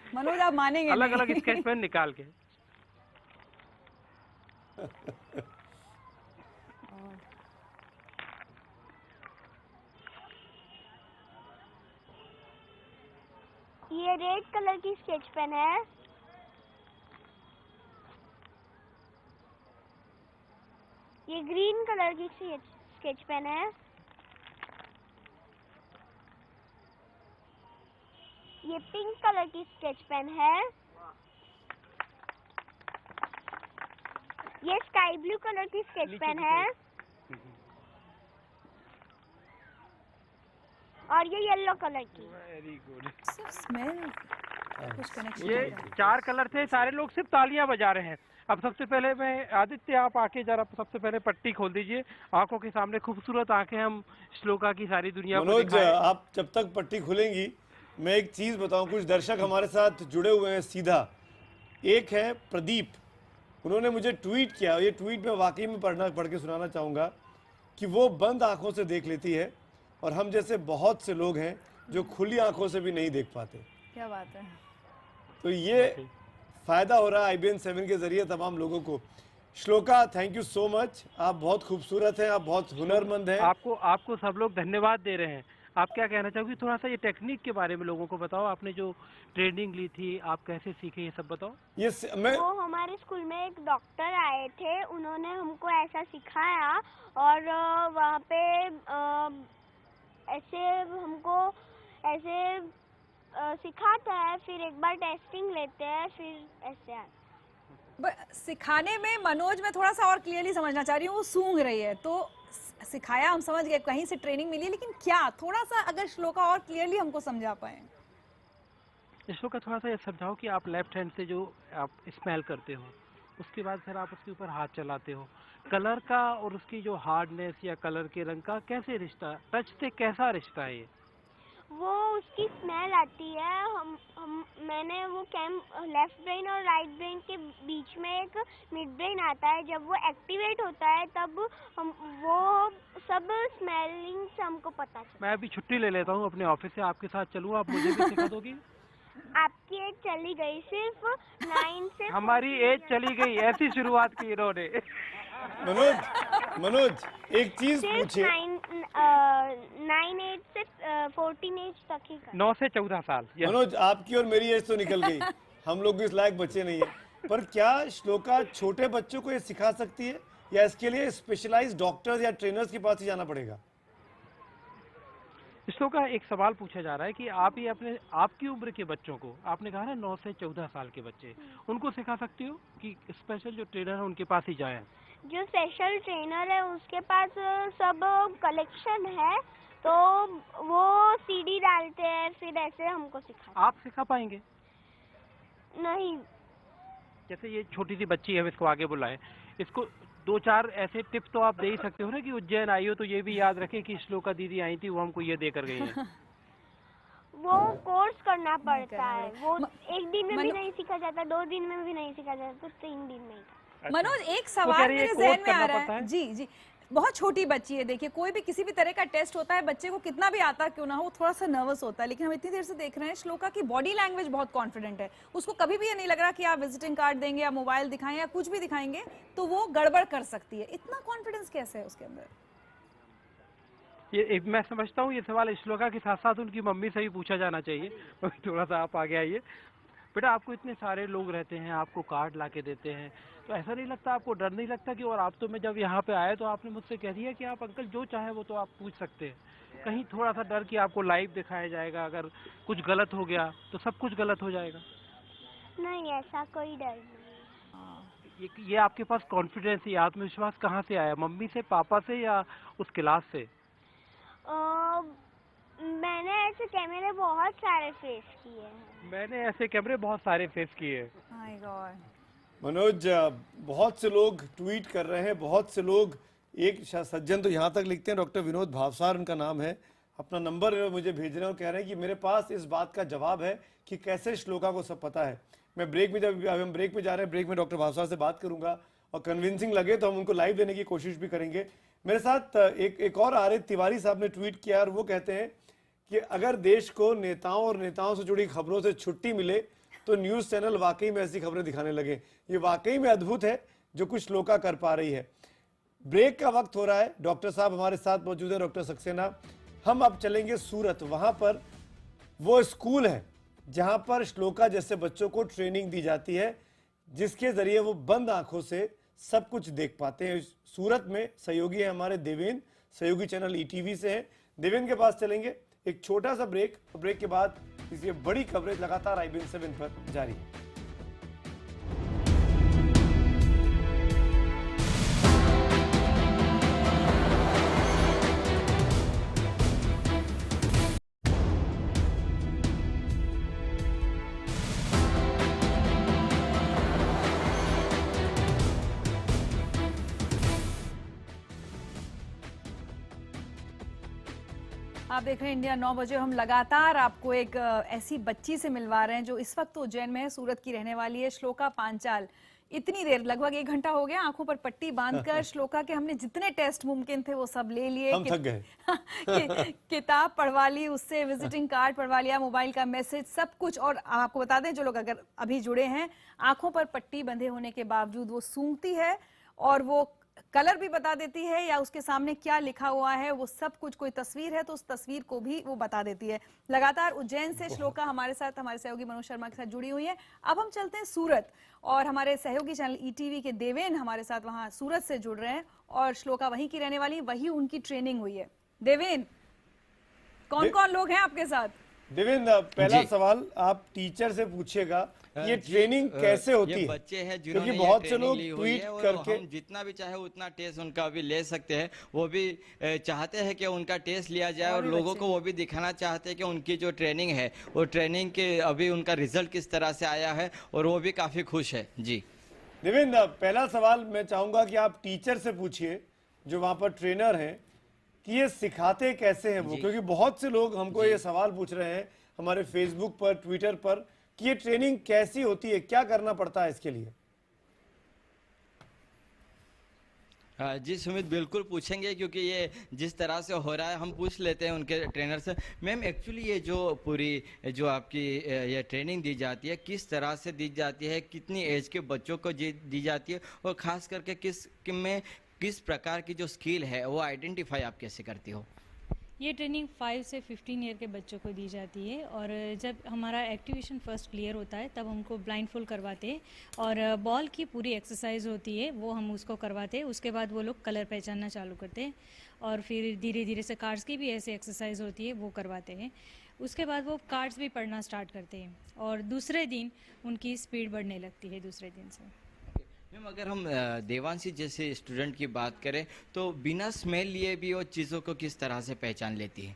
S11: मनोज आप मानेंगे
S5: अलग अलग स्केच पेन निकाल के।
S3: ये रेड कलर की स्केच पेन है, ये ग्रीन कलर की स्केच पेन है, ये पिंक कलर की स्केच पेन है, ये स्काई ब्लू कलर की स्केच पेन है, और ये येलो कलर की।
S5: Very good.
S11: स्मेल कुछ कनेक्शन
S5: ये 4 कलर थे, सारे लोग सिर्फ तालियां बजा रहे हैं। अब सबसे पहले मैं आदित्य, आप आके जरा सबसे पहले पट्टी खोल दीजिए। आंखों के सामने खूबसूरत आंखें हम श्लोका की सारी दुनिया को
S4: मनोज,
S5: दिखाएं।
S4: आप जब तक पट्टी खुलेंगी मैं एक चीज बताऊं, कुछ दर्शक हमारे साथ जुड़े हुए हैं सीधा। एक है प्रदीप, उन्होंने मुझे ट्वीट किया, ये ट्वीट मैं वाकई में पढ़ के सुनाना चाहूँगा कि वो बंद आंखों से देख लेती है और हम जैसे बहुत से लोग हैं जो खुली आंखों से भी नहीं देख पाते।
S11: क्या बात है।
S4: तो ये फायदा हो रहा है IBN 7 के जरिए तमाम लोगों को। Shloka, thank you so much, आप बहुत खूबसूरत हैं, आप बहुत हुनरमंद हैं।
S5: आपको सब लोग धन्यवाद दे रहे हैं। आप क्या कहना चाहोगे? थोड़ा सा ये टेक्निक के बारे में लोगों को बताओ। आपने जो ट्रेनिंग ली थी, आप कैसे सीखे, ये सब बताओ।
S3: वो हमारे स्कूल में एक डॉक्टर आए थे, उन्होंने हमको ऐसा सिखाया और वहाँ पे ऐसे हमको ऐसे सिखाता है, फिर एक बार टेस्टिंग लेते हैं, फिर ऐसे
S11: सिखाने में मनोज मैं थोड़ा सा और क्लियरली समझना चाह रही हूँ। वो सूंघ रही है तो सिखाया, हम समझ गए कहीं से ट्रेनिंग मिली, लेकिन क्या थोड़ा सा अगर श्लोका और क्लियरली हमको समझा पाए।
S5: श्लोका, थोड़ा सा ये समझाओ कि आप लेफ्ट हैंड से जो आप स्मेल करते हो, उसके बाद फिर आप उसके ऊपर हाथ चलाते हो, कलर का और उसकी जो हार्डनेस या कलर के रंग का कैसे रिश्ता, टच से कैसा रिश्ता है ये?
S3: वो उसकी स्मेल आती है। मैंने वो लेफ्ट ब्रेन और राइट ब्रेन के बीच में एक मिड ब्रेन आता है, जब वो एक्टिवेट होता है तब वो सब स्मेलिंग से हमको पता चलता है।
S5: मैं अभी छुट्टी ले लेता हूँ अपने ऑफिस से, आपके साथ चलूँ, आप मुझे भी सिखा दोगी?
S3: आपकी एज चली गई, सिर्फ 9 से
S5: हमारी एज चली गई, ऐसी शुरुआत की इन्होंने।
S4: मनोज एक चीज पूछिए।
S3: 9 एज से 14 एज तक ही
S5: 9 से 14 साल।
S4: मनोज, आपकी और मेरी एज तो निकल गई, हम लोग इस लायक बच्चे नहीं है। पर क्या श्लोका छोटे बच्चों को ये सिखा सकती है या इसके लिए स्पेशलाइज्ड डॉक्टर्स या ट्रेनर्स के पास ही जाना पड़ेगा?
S5: श्लोका, एक सवाल पूछा जा रहा है कि आप ये अपने आपकी उम्र के बच्चों को, आपने कहा ना 9 से 14 साल के बच्चे, उनको सिखा सकती हो कि स्पेशल जो ट्रेनर है उनके पास ही जाएं?
S3: जो स्पेशल ट्रेनर है उसके पास सब कलेक्शन है, तो वो सीडी डालते हैं, फिर ऐसे हमको सिखाते।
S5: आप सिखा पाएंगे?
S3: नहीं।
S5: जैसे ये छोटी सी बच्ची है, इसको आगे बुलाएं, इसको 2-4 ऐसे टिप्स तो आप दे ही सकते हो ना कि उज्जैन आई हो तो ये भी याद रखे कि श्लोका दीदी आई थी, वो हमको ये देकर गई है।
S3: वो कोर्स करना पड़ता है, वो एक दिन में भी नहीं सीखा जाता, 2 दिन में भी नहीं सीखा जाता, 3 दिन में ही।
S11: मनोज, एक सवाल मेरे जहन में आ रहा है। जी, बहुत छोटी बच्ची है। देखिए, कोई भी किसी भी तरह का टेस्ट होता है, बच्चे को कितना भी आता क्यों ना हो, थोड़ा सा नर्वस होता है, लेकिन हम इतनी देर से देख रहे हैं श्लोका की बॉडी लैंग्वेज बहुत कॉन्फिडेंट है। उसको कभी भी ये नहीं लग रहा कि आप विजिटिंग कार्ड देंगे या मोबाइल दिखाएं या कुछ भी दिखाएंगे तो वो गड़बड़ कर सकती है। इतना कॉन्फिडेंस कैसे है उसके अंदर?
S5: ये मैं समझता हूँ ये सवाल श्लोका के साथ साथ उनकी मम्मी से भी पूछा जाना चाहिए। थोड़ा सा आप आगे आइए। बेटा, आपको इतने सारे लोग रहते हैं, आपको कार्ड ला के देते हैं, तो ऐसा नहीं लगता, आपको डर नहीं लगता कि, और आप तो मैं जब यहाँ पे आए तो आपने मुझसे कह दिया कि आप अंकल जो चाहे वो तो आप पूछ सकते हैं, कहीं थोड़ा सा डर कि आपको लाइव दिखाया जाएगा, अगर कुछ गलत हो गया तो सब कुछ गलत हो जाएगा?
S3: नहीं, ऐसा कोई डर नहीं।
S5: ये आपके पास कॉन्फिडेंस, ये आत्मविश्वास कहाँ से आया? मम्मी से, पापा से, या उस क्लास से?
S3: मैंने ऐसे कैमरे बहुत सारे फेस किए हैं।
S5: मैंने ऐसे कैमरे बहुत सारे फेस किए हैं।
S11: My God.
S4: मनोज, बहुत से लोग ट्वीट कर रहे हैं, बहुत से लोग, एक सज्जन तो यहाँ तक लिखते हैं, डॉक्टर विनोद भावसार उनका नाम है, अपना नंबर मुझे भेज रहे हैं और कह रहे हैं कि मेरे पास इस बात का जवाब है कि कैसे श्लोका को सब पता है। मैं ब्रेक में, जब हम ब्रेक में जा रहे हैं, ब्रेक में डॉक्टर भावसार से बात करूंगा और कन्विंसिंग लगे तो हम उनको लाइव देने की कोशिश भी करेंगे। मेरे साथ एक और आरिफ तिवारी साहब ने ट्वीट किया और वो कहते हैं कि अगर देश को नेताओं और नेताओं से जुड़ी खबरों से छुट्टी मिले तो न्यूज़ चैनल वाकई में ऐसी खबरें दिखाने लगे। ये वाकई में अद्भुत है जो कुछ श्लोका कर पा रही है। ब्रेक का वक्त हो रहा है, डॉक्टर साहब हमारे साथ मौजूद है, डॉक्टर सक्सेना। हम अब चलेंगे सूरत, वहां पर वो स्कूल है जहां पर श्लोका जैसे बच्चों को ट्रेनिंग दी जाती है, जिसके जरिए वो बंद आंखों से सब कुछ देख पाते हैं। सूरत में सहयोगी है हमारे देवेंद्र, सहयोगी चैनल ETV से है। देवेंद्र के पास चलेंगे, एक छोटा सा ब्रेक, ब्रेक के बाद इसकी बड़ी कवरेज लगातार IBN 7 पर जारी है।
S11: आप देख रहे हैं इंडिया 9 बजे। हम लगातार आपको एक ऐसी बच्ची से मिलवा रहे हैं जो इस वक्त उज्जैन में है, सूरत की रहने वाली है, श्लोका पांचाल। इतनी देर, लगभग 1 घंटा हो गया आंखों पर पट्टी बांधकर श्लोका के हमने जितने टेस्ट मुमकिन थे वो सब ले लिए।
S4: हम थक गए।
S11: किताब पढ़वा ली, उससे विजिटिंग कार्ड पढ़वा लिया, मोबाइल का मैसेज, सब कुछ। और आपको बता दें, जो लोग अगर अभी जुड़े हैं, आंखों पर पट्टी बंधे होने के बावजूद वो सूंघती है और वो कलर भी बता देती है या उसके सामने क्या लिखा हुआ है वो सब कुछ। कोई तस्वीर है तो उस तस्वीर को भी वो बता देती है। लगातार उज्जैन से श्लोका हमारे साथ, हमारे सहयोगी मनोज शर्मा के साथ जुड़ी हुई है। अब हम चलते हैं सूरत और हमारे सहयोगी चैनल ईटीवी के देवेन हमारे साथ वहां सूरत से जुड़ रहे हैं और श्लोका वहीं की रहने वाली, वही उनकी ट्रेनिंग हुई है। देवेन, कौन कौन लोग हैं आपके साथ?
S4: देवेन, पहला सवाल आप टीचर से पूछिएगा, ये ट्रेनिंग कैसे होती है?
S6: बच्चे हैं जिन्होंने
S4: बहुत से
S6: ट्रेनिंग
S4: लोग
S6: ली हुई
S4: ट्वीट
S6: है और
S4: करके
S6: हम जितना भी चाहे उतना टेस्ट उनका भी ले सकते हैं। वो भी चाहते हैं कि उनका टेस्ट लिया जाए और लोगों को वो भी दिखाना चाहते हैं कि उनकी जो ट्रेनिंग है वो ट्रेनिंग के अभी उनका रिजल्ट किस तरह से आया है और वो भी काफी खुश है। जी
S4: देवेन, पहला सवाल मैं चाहूंगा कि आप टीचर से पूछिए जो वहां पर ट्रेनर हैं कि ये सिखाते कैसे हैं वो, क्योंकि बहुत से लोग हमको ये सवाल पूछ रहे हैं हमारे फेसबुक पर, ट्विटर पर कि ये ट्रेनिंग कैसी होती है, क्या करना पड़ता है इसके लिए?
S6: जी सुमित, बिल्कुल पूछेंगे, क्योंकि ये जिस तरह से हो रहा है हम पूछ लेते हैं उनके ट्रेनर से। मैम, एक्चुअली ये जो पूरी जो आपकी ये ट्रेनिंग दी जाती है किस तरह से दी जाती है, कितनी एज के बच्चों को दी जाती है और ख़ास करके किस प्रकार की जो स्किल है वो आइडेंटिफाई आप कैसे करती हो?
S7: ये ट्रेनिंग 5 से 15 ईयर के बच्चों को दी जाती है और जब हमारा एक्टिवेशन फर्स्ट क्लियर होता है तब हमको ब्लाइंडफोल्ड करवाते हैं और बॉल की पूरी एक्सरसाइज होती है वो हम उसको करवाते हैं। उसके बाद वो लोग कलर पहचानना चालू करते हैं और फिर धीरे धीरे से कार्ड्स की भी ऐसी एक्सरसाइज होती है वो करवाते हैं। उसके बाद वो कार्ड्स भी पढ़ना स्टार्ट करते हैं और दूसरे दिन उनकी स्पीड बढ़ने लगती है दूसरे दिन से।
S6: मैम, अगर हम देवांशी जैसे स्टूडेंट की बात करें तो बिना स्मेल लिए भी वो चीज़ों को किस तरह से पहचान लेती है?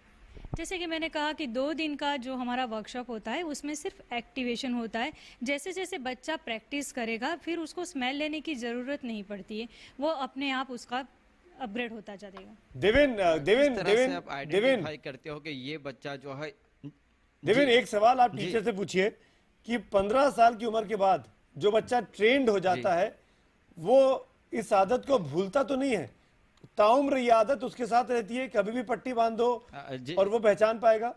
S7: जैसे कि मैंने कहा कि 2 दिन का जो हमारा वर्कशॉप होता है उसमें सिर्फ एक्टिवेशन होता है। जैसे जैसे बच्चा प्रैक्टिस करेगा फिर उसको स्मेल लेने की ज़रूरत नहीं पड़ती है, वो अपने आप उसका अपग्रेड होता जाएगा।
S6: देवेन आप आइडेंटिफाई करते हो कि ये बच्चा जो है।
S4: देवेन, एक सवाल आप टीचर से पूछिए कि 15 साल की उम्र के बाद जो बच्चा ट्रेंड हो जाता है वो इस आदत को भूलता तो नहीं है? ताउम्र ये आदत उसके साथ रहती है, कभी भी पट्टी बांध दो और वो पहचान पाएगा?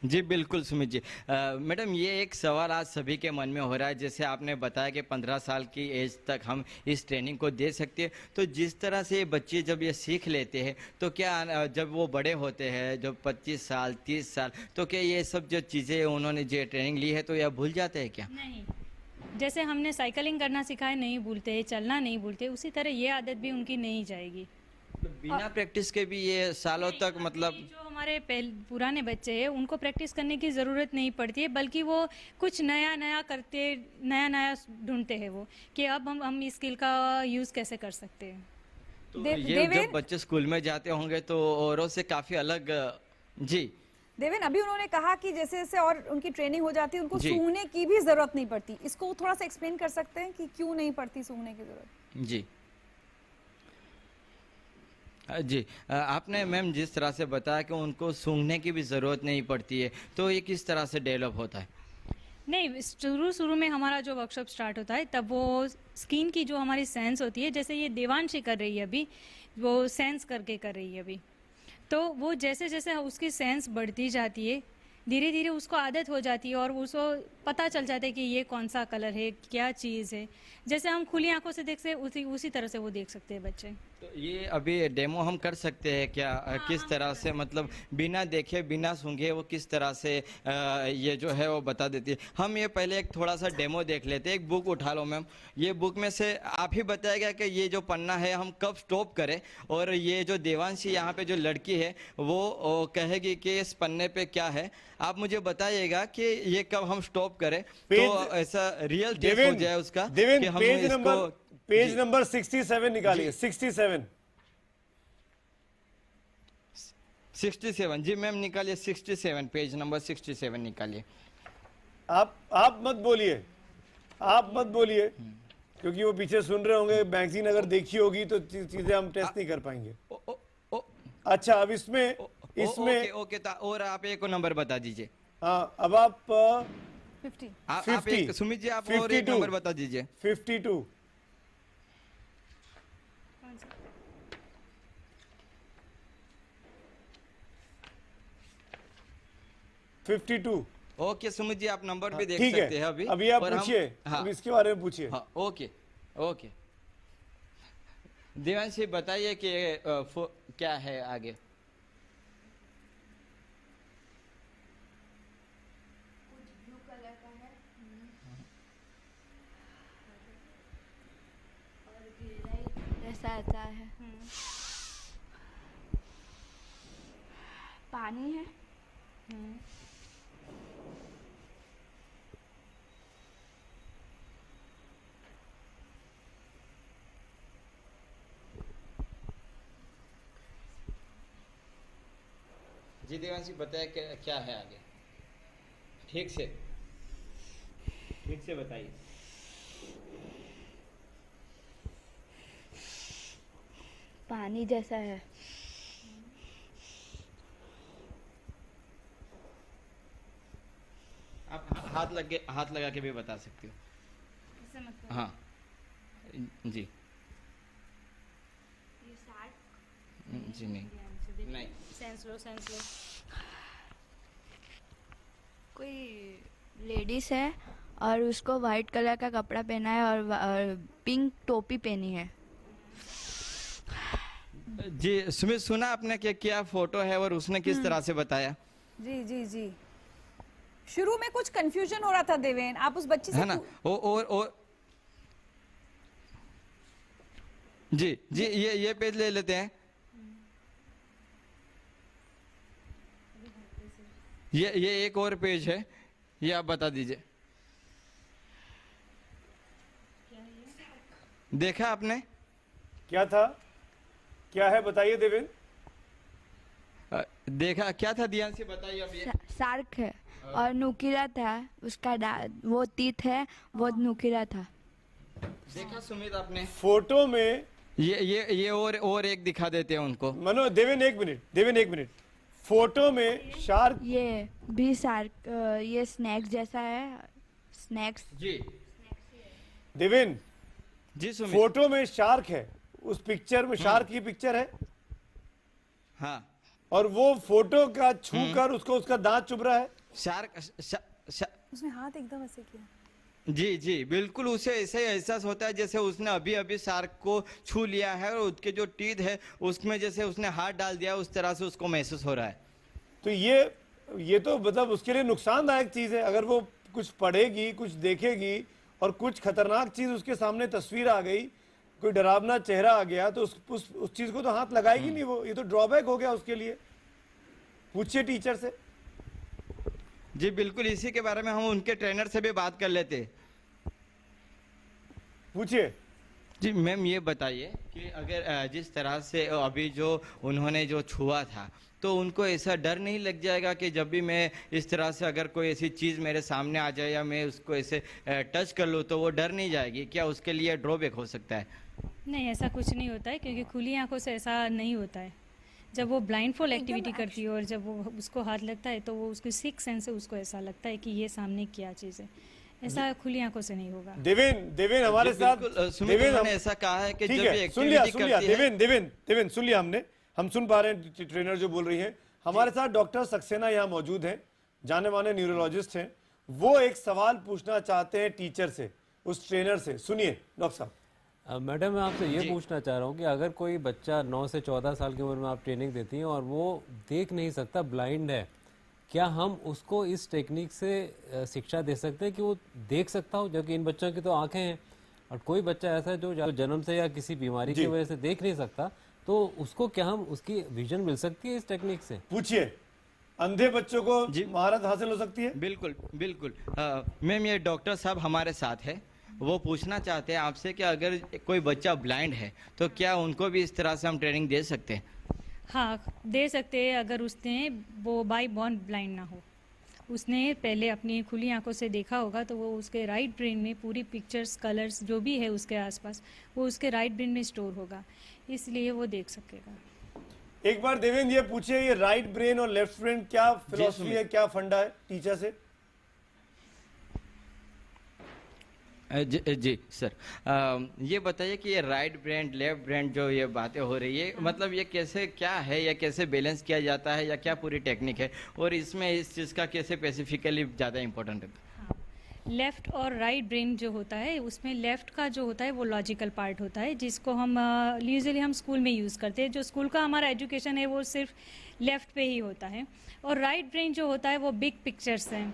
S6: जी बिल्कुल सुमित जी। मैडम, ये एक सवाल आज सभी के मन में हो रहा है। जैसे आपने बताया कि 15 साल की एज तक हम इस ट्रेनिंग को दे सकते हैं, तो जिस तरह से ये बच्चे जब ये सीख लेते हैं तो क्या जब वो बड़े होते हैं, जब 25 साल 30 साल, तो क्या ये सब जो चीज़ें उन्होंने जो ट्रेनिंग ली है तो यह भूल जाते हैं क्या?
S7: नहीं, जैसे हमने साइकिलिंग करना सिखाया नहीं भूलते, चलना नहीं भूलते, उसी तरह ये आदत भी उनकी नहीं जाएगी।
S6: तो बिना प्रैक्टिस के भी ये सालों तक मतलब
S7: जो हमारे पुराने बच्चे हैं उनको प्रैक्टिस करने की ज़रूरत नहीं पड़ती है, बल्कि वो कुछ नया नया करते, नया नया ढूंढते हैं वो कि अब हम इस स्किल का यूज़ कैसे कर सकते हैं।
S6: तो ये जब बच्चे स्कूल में जाते होंगे तो औरों से काफ़ी अलग। जी
S11: देवेन, अभी उन्होंने कहा कि जैसे जैसे और उनकी ट्रेनिंग हो जाती है उनको सूंघने की भी जरूरत नहीं पड़ती। इसको थोड़ा सा एक्सप्लेन कर सकते हैं कि क्यों नहीं पड़ती सूंघने की जरूरत?
S6: जी जी, आपने मैम जिस तरह से बताया कि उनको सूंघने की भी ज़रूरत नहीं पड़ती है, तो ये किस तरह से डेवलप होता है?
S7: नहीं, शुरू में हमारा जो वर्कशॉप स्टार्ट होता है तब वो स्किन की जो हमारी सेंस होती है, जैसे ये देवांशी कर रही है अभी, वो सेंस करके कर रही है अभी, तो वो जैसे जैसे उसकी सेंस बढ़ती जाती है धीरे धीरे उसको आदत हो जाती है और उसको पता चल जाता है कि ये कौन सा कलर है, क्या चीज़ है। जैसे हम खुली आंखों से देख सकते उसी तरह से वो देख सकते हैं बच्चे।
S6: तो ये अभी डेमो हम कर सकते हैं क्या? किस तरह से मतलब बिना देखे बिना सूंघे वो किस तरह से ये जो है वो बता देती है? हम ये पहले एक थोड़ा सा डेमो देख लेते हैं। एक बुक उठा लो मैम, ये बुक में से आप ही बताएगा कि ये जो पन्ना है हम कब स्टॉप करें, और ये जो देवांशी यहाँ पे जो लड़की है वो कहेगी कि इस पन्ने पे क्या है, आप मुझे बताइएगा कि ये कब हम स्टॉप करें तो ऐसा रियल टेस्ट हो जाए उसका।
S4: पेज नंबर 67 निकालिए।
S6: 67 जी मैम निकालिए। 67 पेज नंबर 67 निकालिए।
S4: आप मत बोलिए, आप मत बोलिए, क्योंकि वो पीछे सुन रहे होंगे। मैगजीन अगर देखी होगी तो चीजें हम टेस्ट नहीं कर पाएंगे। अच्छा, अब इसमें
S6: ओके ओके, तो और आप एक नंबर बता दीजिए।
S4: हाँ, अब आप
S11: 50
S6: आप एक सुमित जी, आप और एक नंबर बता दीजिए।
S4: 52 52।
S6: ओके सुमित जी, आप नंबर भी देख
S4: ठीक
S6: सकते
S4: है,
S6: हैं अभी।
S4: अभी आप
S6: और हम-
S4: पूछिए,
S6: हाँ
S4: अब इसके बारे में पूछिए।
S6: हाँ, ओके ओके। देवांश जी बताइए कि क्या है आगे।
S8: ब्लू कलर का है और ग्रेनाइट ऐसा आता है। पानी है।
S6: जी देवांश जी बताइए क्या है आगे, ठीक से बताइए।
S8: पानी जैसा है।
S6: आप हाथ लगा के भी बता सकते हो। हाँ जी।
S8: ये शार्क
S6: जी नहीं
S7: सेंस लो।
S8: कोई लेडीज है और उसको वाइट कलर का कपड़ा पहना है और पिंक टोपी पहनी है।
S6: जी सुमित, सुना आपने कि क्या फोटो है और उसने किस तरह से बताया?
S11: जी शुरू में कुछ कंफ्यूजन हो रहा था देवेन, आप उस बच्ची से
S6: है ना। और जी ये पेज ले लेते हैं। ये एक और पेज है, ये आप बता दीजिए। देखा आपने?
S4: क्या था, क्या है बताइए देवेन।
S6: देखा क्या था ध्यान से बताइए। अब ये
S8: शार्क है और नुकीला था, उसका वो तीत है, वो नुकीला था।
S6: देखा सुमित आपने
S4: फोटो में?
S6: ये और एक दिखा देते हैं उनको।
S4: मनो देवेन एक मिनट। फोटो में शार्क,
S8: ये भी शार्क, ये स्नैक्स जैसा है। स्नैक्स
S6: जी
S4: देवेन
S6: जी सुमित,
S4: फोटो में शार्क है, उस पिक्चर में शार्क की पिक्चर है।
S6: हाँ,
S4: और वो फोटो का छू कर उसको उसका दांत चुभ रहा है।
S6: शार्क
S11: उसने हाथ एकदम ऐसे किया।
S6: जी बिल्कुल, उसे ऐसे एहसास होता है जैसे उसने अभी शार्क को छू लिया है और उसके जो टीथ है उसमें जैसे उसने हाथ डाल दिया, उस तरह से उसको महसूस हो रहा है।
S4: तो ये तो मतलब उसके लिए नुकसानदायक चीज है। अगर वो कुछ पढ़ेगी, कुछ देखेगी और कुछ खतरनाक चीज उसके सामने तस्वीर आ गई, कोई डरावना चेहरा आ गया, तो उस चीज को तो हाथ लगाएगी नहीं वो। ये तो ड्रॉबैक हो गया उसके लिए। पूछिए टीचर से।
S6: जी बिल्कुल, इसी के बारे में हम उनके ट्रेनर से भी बात कर लेते।
S4: पूछिए।
S6: जी मैम, ये बताइए कि अगर जिस तरह से अभी जो उन्होंने जो छुआ था, तो उनको ऐसा डर नहीं लग जाएगा कि जब भी मैं इस तरह से अगर कोई ऐसी चीज़ मेरे सामने आ जाए या मैं उसको ऐसे टच कर लूँ तो वो डर नहीं जाएगी? क्या उसके लिए ड्रॉबैक हो सकता है?
S7: नहीं, ऐसा कुछ नहीं होता है, क्योंकि खुली आंखों से ऐसा नहीं होता है। जब वो ब्लाइंड फॉल एक्टिविटी करती है और जब वो उसको हाथ लगता है तो वो उसकी सिक्स सेंस से उसको ऐसा लगता है कि ये सामने क्या चीज़ है। ऐसा खुली आंखों से नहीं होगा।
S4: देवेन हमारे साथ,
S6: देवेन ऐसा कहा है कि जब ये एक्टिविटी करती है।
S4: देवेन सुन लिया हमने, हम सुन पा रहे हैं ट्रेनर जो बोल रही है। हमारे साथ डॉक्टर सक्सेना यहाँ मौजूद हैं, जाने माने न्यूरोलॉजिस्ट हैं। वो एक सवाल पूछना चाहते हैं टीचर से, उस ट्रेनर से। सुनिए डॉक्टर साहब।
S9: मैडम, मैं आपसे ये पूछना चाह रहा हूँ कि अगर कोई बच्चा 9 से 14 साल की उम्र में आप ट्रेनिंग देती हैं और वो देख नहीं सकता, ब्लाइंड है, क्या हम उसको इस टेक्निक से शिक्षा दे सकते हैं कि वो देख सकता हो? जबकि इन बच्चों की तो आंखें हैं और कोई बच्चा ऐसा है जो जन्म से या किसी बीमारी की वजह से देख नहीं सकता, तो उसको क्या हम उसकी विजन मिल सकती है इस टेक्निक से?
S4: पूछिए। अंधे बच्चों को महारत हासिल हो सकती है?
S6: बिल्कुल मैम, ये डॉक्टर साहब हमारे साथ है, वो पूछना चाहते हैं आपसे कि अगर कोई बच्चा ब्लाइंड है तो क्या उनको भी इस तरह से हम ट्रेनिंग दे सकते हैं?
S7: हाँ, दे सकते हैं, अगर उसने वो बाय बॉर्न ब्लाइंड ना हो, उसने पहले अपनी खुली आंखों से देखा होगा, तो वो उसके राइट ब्रेन में पूरी पिक्चर्स, कलर्स जो भी है उसके आसपास, वो उसके राइट ब्रेन में स्टोर होगा, इसलिए वो देख सकेगा।
S4: एक बार देवेंद्र ये पूछिए, ये राइट ब्रेन और लेफ्ट ब्रेन क्या फिलॉसफी है, क्या फंडा है टीचर से?
S6: जी सर, ये बताइए कि ये राइट ब्रेन लेफ्ट ब्रेन जो ये बातें हो रही है, मतलब ये कैसे क्या है या कैसे बैलेंस किया जाता है या क्या पूरी टेक्निक है, और इसमें इस चीज़ का कैसे स्पेसिफिकली ज़्यादा इंपॉर्टेंट है?
S7: लेफ़्ट और राइट ब्रेन जो होता है, उसमें लेफ़्ट का जो होता है वो लॉजिकल पार्ट होता है, जिसको हम यूजुअली हम स्कूल में यूज़ करते हैं। जो स्कूल का हमारा एजुकेशन है वो सिर्फ लेफ़्ट पे ही होता है। और राइट ब्रेन जो होता है वो बिग पिक्चर्स हैं,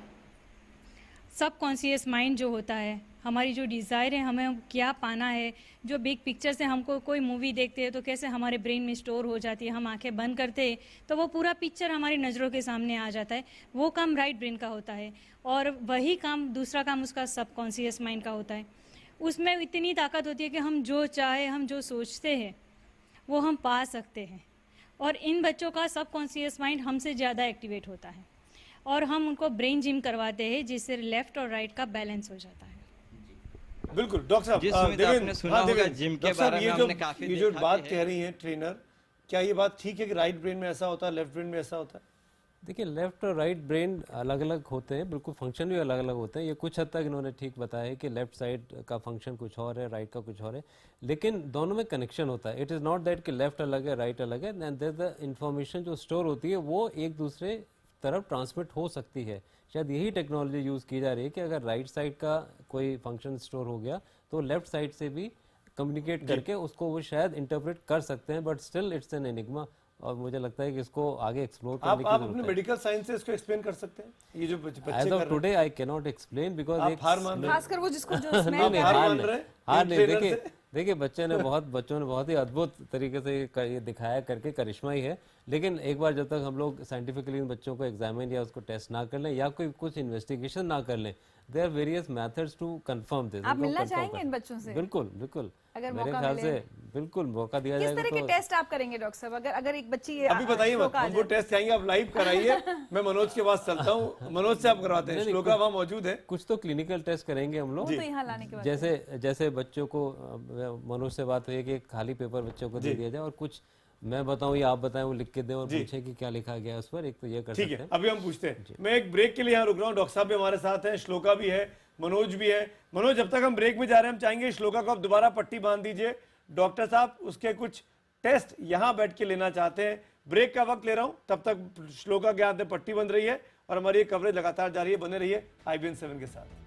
S7: सब कॉन्शियस माइंड जो होता है, हमारी जो डिज़ायर है, हमें क्या पाना है, जो बिग पिक्चर से हमको कोई मूवी देखते हैं तो कैसे हमारे ब्रेन में स्टोर हो जाती है, हम आंखें बंद करते हैं तो वो पूरा पिक्चर हमारी नज़रों के सामने आ जाता है, वो काम राइट ब्रेन का होता है। और वही काम, दूसरा काम उसका सब कॉन्शियस माइंड का होता है। उसमें इतनी ताकत होती है कि हम जो चाहे, हम जो सोचते हैं वो हम पा सकते हैं। और इन बच्चों का सब कॉन्शियस माइंड हमसे ज़्यादा एक्टिवेट होता है और हम उनको ब्रेन जिम करवाते हैं, जिससे लेफ्ट और राइट का बैलेंस हो जाता है।
S4: बिल्कुल डॉक्टर साहब,
S6: आपने सुना होगा जिम के बारे में, हमने काफी
S4: ये जो बात कह रही हैं ट्रेनर, क्या ये बात ठीक है कि राइट ब्रेन में ऐसा होता है, लेफ्ट ब्रेन में ऐसा होता है?
S9: देखिए, लेफ्ट और राइट ब्रेन अलग अलग होते हैं, बिल्कुल फंक्शन भी अलग अलग होते हैं। ये कुछ हद तक इन्होंने ठीक बताया है कि लेफ्ट साइड का फंक्शन कुछ और है, राइट का कुछ और है, लेकिन दोनों में कनेक्शन होता है। इट इज़ नॉट दैट कि लेफ्ट अलग है राइट अलग है, एंड देयर द इंफॉर्मेशन जो स्टोर होती है वो एक दूसरे तरफ ट्रांसमिट हो सकती है। शायद यही टेक्नोलॉजी यूज़ की जा रही है कि अगर राइट साइड का कोई फंक्शन स्टोर हो गया तो लेफ्ट साइड से भी कम्युनिकेट करके उसको वो शायद इंटरप्रेट कर सकते हैं, but still it's an enigma. और मुझे लगता है कि इसको आगे एक्सप्लोर करने की
S4: आप अपने मेडिकल साइंस से इसको एक्सप्लेन कर सकते हैं? ये जो बच्चे कर रहे हैं,
S9: today I can not explain because
S4: आप हार मान रहे हैं,
S11: खासकर वो जिसको जो
S9: हार नहीं। देखिए बच्चों ने बहुत ही अद्भुत तरीके से ये दिखाया करके, करिश्मा ही है। लेकिन एक बार जब तक हम लोग साइंटिफिकली इन बच्चों को एग्जामिन या उसको टेस्ट ना कर लें या कोई कुछ इन्वेस्टिगेशन ना कर लें, there are various methods to confirm this.
S11: आप मिलना चाहेंगे इन बच्चों से?
S9: बिल्कुल बिल्कुल,
S11: अगर
S9: मेरे ख्याल से बिल्कुल मौका दिया जाएगा।
S11: किस तरह के टेस्ट आप करेंगे डॉक्टर साहब? अगर एक बच्ची
S4: अभी बताइए मत, वो टेस्ट आएंगे, आप लाइव कराइए, मैं मनोज के पास चलता हूँ, मनोज से आप करवाते हैं, श्लोका वहाँ मौजूद है।
S9: कुछ तो क्लिनिकल टेस्ट करेंगे हम लोग, जैसे बच्चों को मनोज से बात हुई कि खाली पेपर बच्चों को दे दिया जाए और कुछ मैं बताऊं या आप बताएं वो लिख के दें और पूछें कि क्या लिखा गया उस पर, एक तो ये कर सकते हैं।
S4: अभी हम पूछते हैं। मैं एक ब्रेक के लिए यहाँ रुक रहा हूँ, डॉक्टर साहब भी हमारे साथ हैं, श्लोका भी है, मनोज भी है। मनोज, जब तक हम ब्रेक में जा रहे हैं, हम चाहेंगे श्लोका को आप दोबारा पट्टी बांध दीजिए। डॉक्टर साहब उसके कुछ टेस्ट यहाँ बैठ के लेना चाहते हैं। ब्रेक का वक्त ले रहा हूँ, तब तक श्लोका के हाथ में पट्टी बंध रही है और हमारी ये कवरेज लगातार जारी है। बने रहिए IBN 7 के साथ।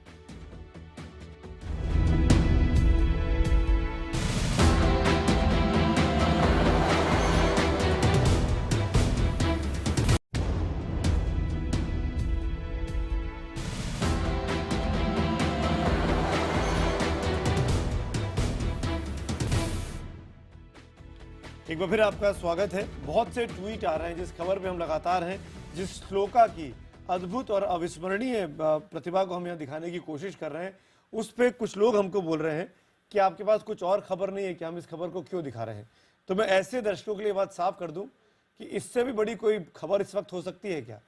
S4: एक बार फिर आपका स्वागत है। बहुत से ट्वीट आ रहे हैं जिस खबर पे हम लगातार हैं, जिस श्लोका की अद्भुत और अविस्मरणीय प्रतिभा को हम यहाँ दिखाने की कोशिश कर रहे हैं, उस पे कुछ लोग हमको बोल रहे हैं कि आपके पास कुछ और खबर नहीं है कि हम इस खबर को क्यों दिखा रहे हैं। तो मैं ऐसे दर्शकों के लिए बात साफ कर दूं कि इससे भी बड़ी कोई खबर इस वक्त हो सकती है क्या,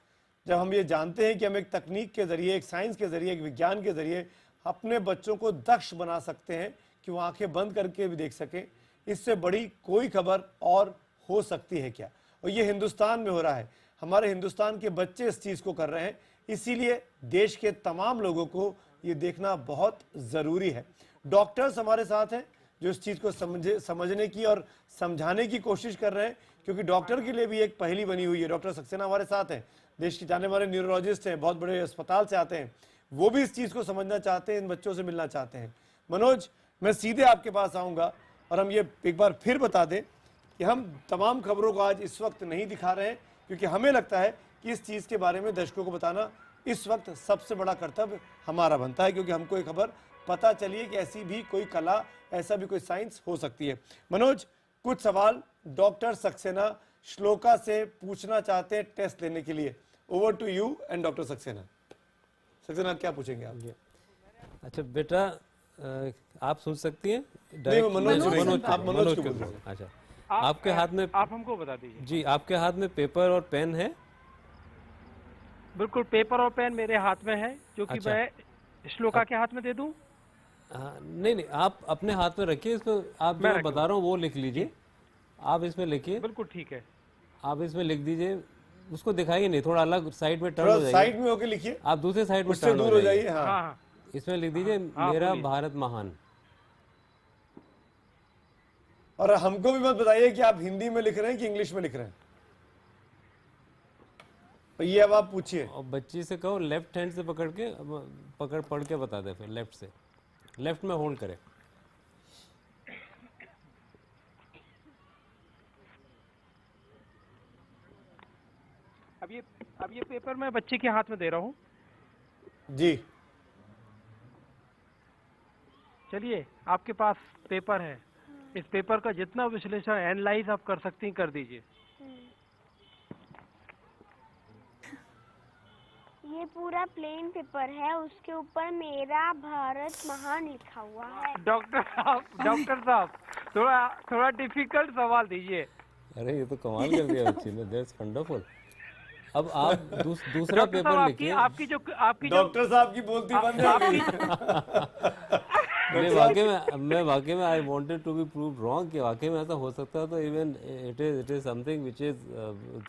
S4: जब हम ये जानते हैं कि हम एक तकनीक के जरिए, एक साइंस के जरिए, एक विज्ञान के जरिए अपने बच्चों को दक्ष बना सकते हैं कि वो आंखें बंद करके भी देख सकें। इससे बड़ी कोई खबर और हो सकती है क्या? और ये हिंदुस्तान में हो रहा है, हमारे हिंदुस्तान के बच्चे इस चीज़ को कर रहे हैं, इसीलिए देश के तमाम लोगों को ये देखना बहुत ज़रूरी है। डॉक्टर्स हमारे साथ हैं जो इस चीज़ को समझने की और समझाने की कोशिश कर रहे हैं, क्योंकि डॉक्टर के लिए भी एक पहेली बनी हुई है। डॉक्टर सक्सेना हमारे साथ हैं, देश के जाने माने न्यूरोलॉजिस्ट हैं, बहुत बड़े अस्पताल से आते हैं, वो भी इस चीज़ को समझना चाहते हैं, इन बच्चों से मिलना चाहते हैं। मनोज, मैं सीधे आपके पास आऊँगा और हम ये एक बार फिर बता दें कि हम तमाम खबरों को आज इस वक्त नहीं दिखा रहे हैं, क्योंकि हमें लगता है कि इस चीज़ के बारे में दर्शकों को बताना इस वक्त सबसे बड़ा कर्तव्य हमारा बनता है, क्योंकि हमको ये खबर पता चली है कि ऐसी भी कोई कला, ऐसा भी कोई साइंस हो सकती है। मनोज, कुछ सवाल डॉक्टर सक्सेना श्लोका से पूछना चाहते हैं टेस्ट लेने के लिए। Over to you and doctor Saxena. Saxena, क्या पूछेंगे आप?
S9: अच्छा बेटा, आप सुन सकती हैं?
S4: मनोज को।
S9: अच्छा, आपके हाथ में,
S5: आप हमको बता दीजिए
S9: जी, आपके हाथ में पेपर और पेन है?
S5: बिल्कुल, पेपर और पेन मेरे हाथ में है, जो कि मैं श्लोका के हाथ में दे दूं?
S9: नहीं, आप अपने हाथ में रखिए, इसको आप जो बता रहा हूँ वो लिख लीजिए, आप इसमें लिखिए।
S5: बिल्कुल ठीक है।
S9: आप इसमें लिख दीजिए, उसको दिखाइए नहीं, थोड़ा अलग साइड में टर्न
S4: थोड़ा
S9: हो जाइए,
S4: साइड में होके लिखिए,
S9: आप दूसरे साइड में
S4: उससे
S9: टर्न
S4: दूर हो जाइए। हाँ,
S5: हाँ
S9: इसमें लिख दीजिए
S5: हाँ,
S9: मेरा
S5: बोलिए।
S9: भारत महान।
S4: और हमको भी मत बताइए कि आप हिंदी में लिख रहे हैं कि इंग्लिश में लिख रहे हैं, तो ये अब आप पूछिए।
S9: और बच्ची से कहो लेफ्ट हैंड से पकड़ के पढ़ के बता दे, फिर लेफ्ट से, लेफ्ट में होल्ड करे।
S5: अब ये पेपर मैं बच्चे के हाथ में दे रहा हूँ।
S4: जी
S5: चलिए, आपके पास पेपर है, इस पेपर का जितना विश्लेषण एनालाइज आप कर सकती हैं कर दीजिए।
S3: ये पूरा प्लेन पेपर है, उसके ऊपर मेरा भारत महान लिखा हुआ है।
S5: डॉक्टर साहब थोड़ा डिफिकल्ट सवाल दीजिए।
S9: अरे ये तो कमाल कर दिया बच्ची ने, दैट्स वंडरफुल। अब आप दूसरा पेपर लिखिए।
S5: आपकी जो
S4: डॉक्टर साहब की बोलती बंद हो गई।
S9: मैं वाकई में I wanted to be prove wrong कि वाकई में ऐसा हो सकता है, तो even it is something which is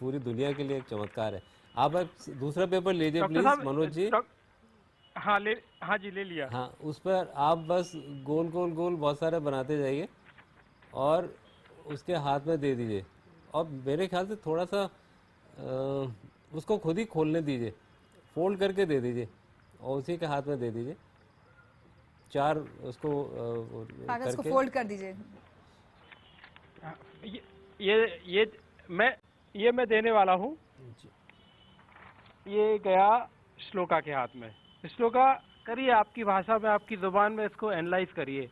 S9: पूरी दुनिया के लिए एक चमत्कार है। आप दूसरा पेपर लीजिए प्लीज मनोज जी।
S5: हाँ जी, ले लिया।
S9: हाँ, उस पर आप बस गोल गोल गोल बहुत सारे बनाते जाइए और उसके हाथ में दे दीजिए, और मेरे ख्याल से थोड़ा सा उसको खुद ही खोलने दीजिए, फोल्ड करके दे दीजिए और उसी के हाथ में दे दीजिए। चार उसको
S11: कागज को फोल्ड कर दीजिए।
S5: ये मैं देने वाला हूँ। ये गया श्लोका के हाथ में। श्लोका, करिए आपकी भाषा में, आपकी जुबान में इसको एनालाइज करिए।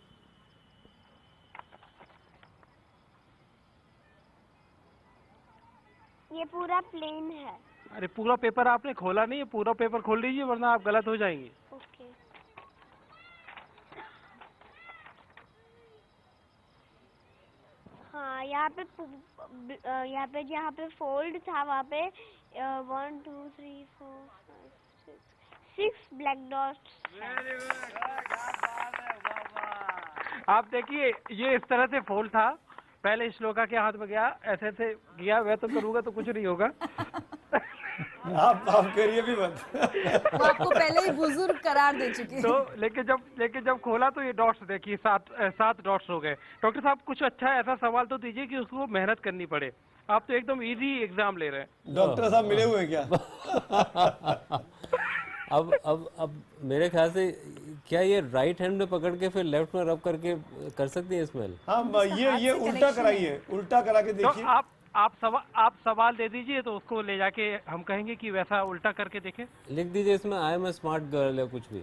S3: ये पूरा प्लेन है।
S5: अरे पूरा पेपर आपने खोला नहीं है, पूरा पेपर खोल लीजिए वरना आप गलत हो जाएंगे।
S3: ओके। हाँ, यहाँ पे जहाँ पे फोल्ड था वहाँ पे 1 2 3 4 5 6 ब्लैक डॉट्स।
S5: आप देखिए, ये इस तरह से फोल्ड था, पहले श्लोका के हाथ में गया, ऐसे ऐसे गया। मैं तो करूंगा तो कुछ नहीं होगा।
S4: आप करिए भी मत।
S11: वो आपको पहले ही बुजुर्ग करार दे चुके हैं।
S5: तो लेकिन जब खोला तो ये डॉट्स देखिए, 7 डॉट्स हो गए। डॉक्टर साहब कुछ अच्छा ऐसा सवाल तो दीजिए कि उसको मेहनत करनी पड़े। आप तो एकदम इजी एग्जाम ले रहे हैं।
S4: डॉक्टर साहब मिले हुए हैं क्या?
S9: अब मेरे ख्याल से क्या ये राइट हैंड में पकड़ के फिर लेफ्ट में रब करके कर सकती है स्मेल?
S4: हाँ, ये उल्टा कराइए, उल्टा करा के देखिए।
S5: तो आप सवाल दे दीजिए, तो उसको ले जाके हम कहेंगे कि वैसा उल्टा करके देखें।
S9: लिख दीजिए इसमें आई एम अ स्मार्ट गर्ल या कुछ भी।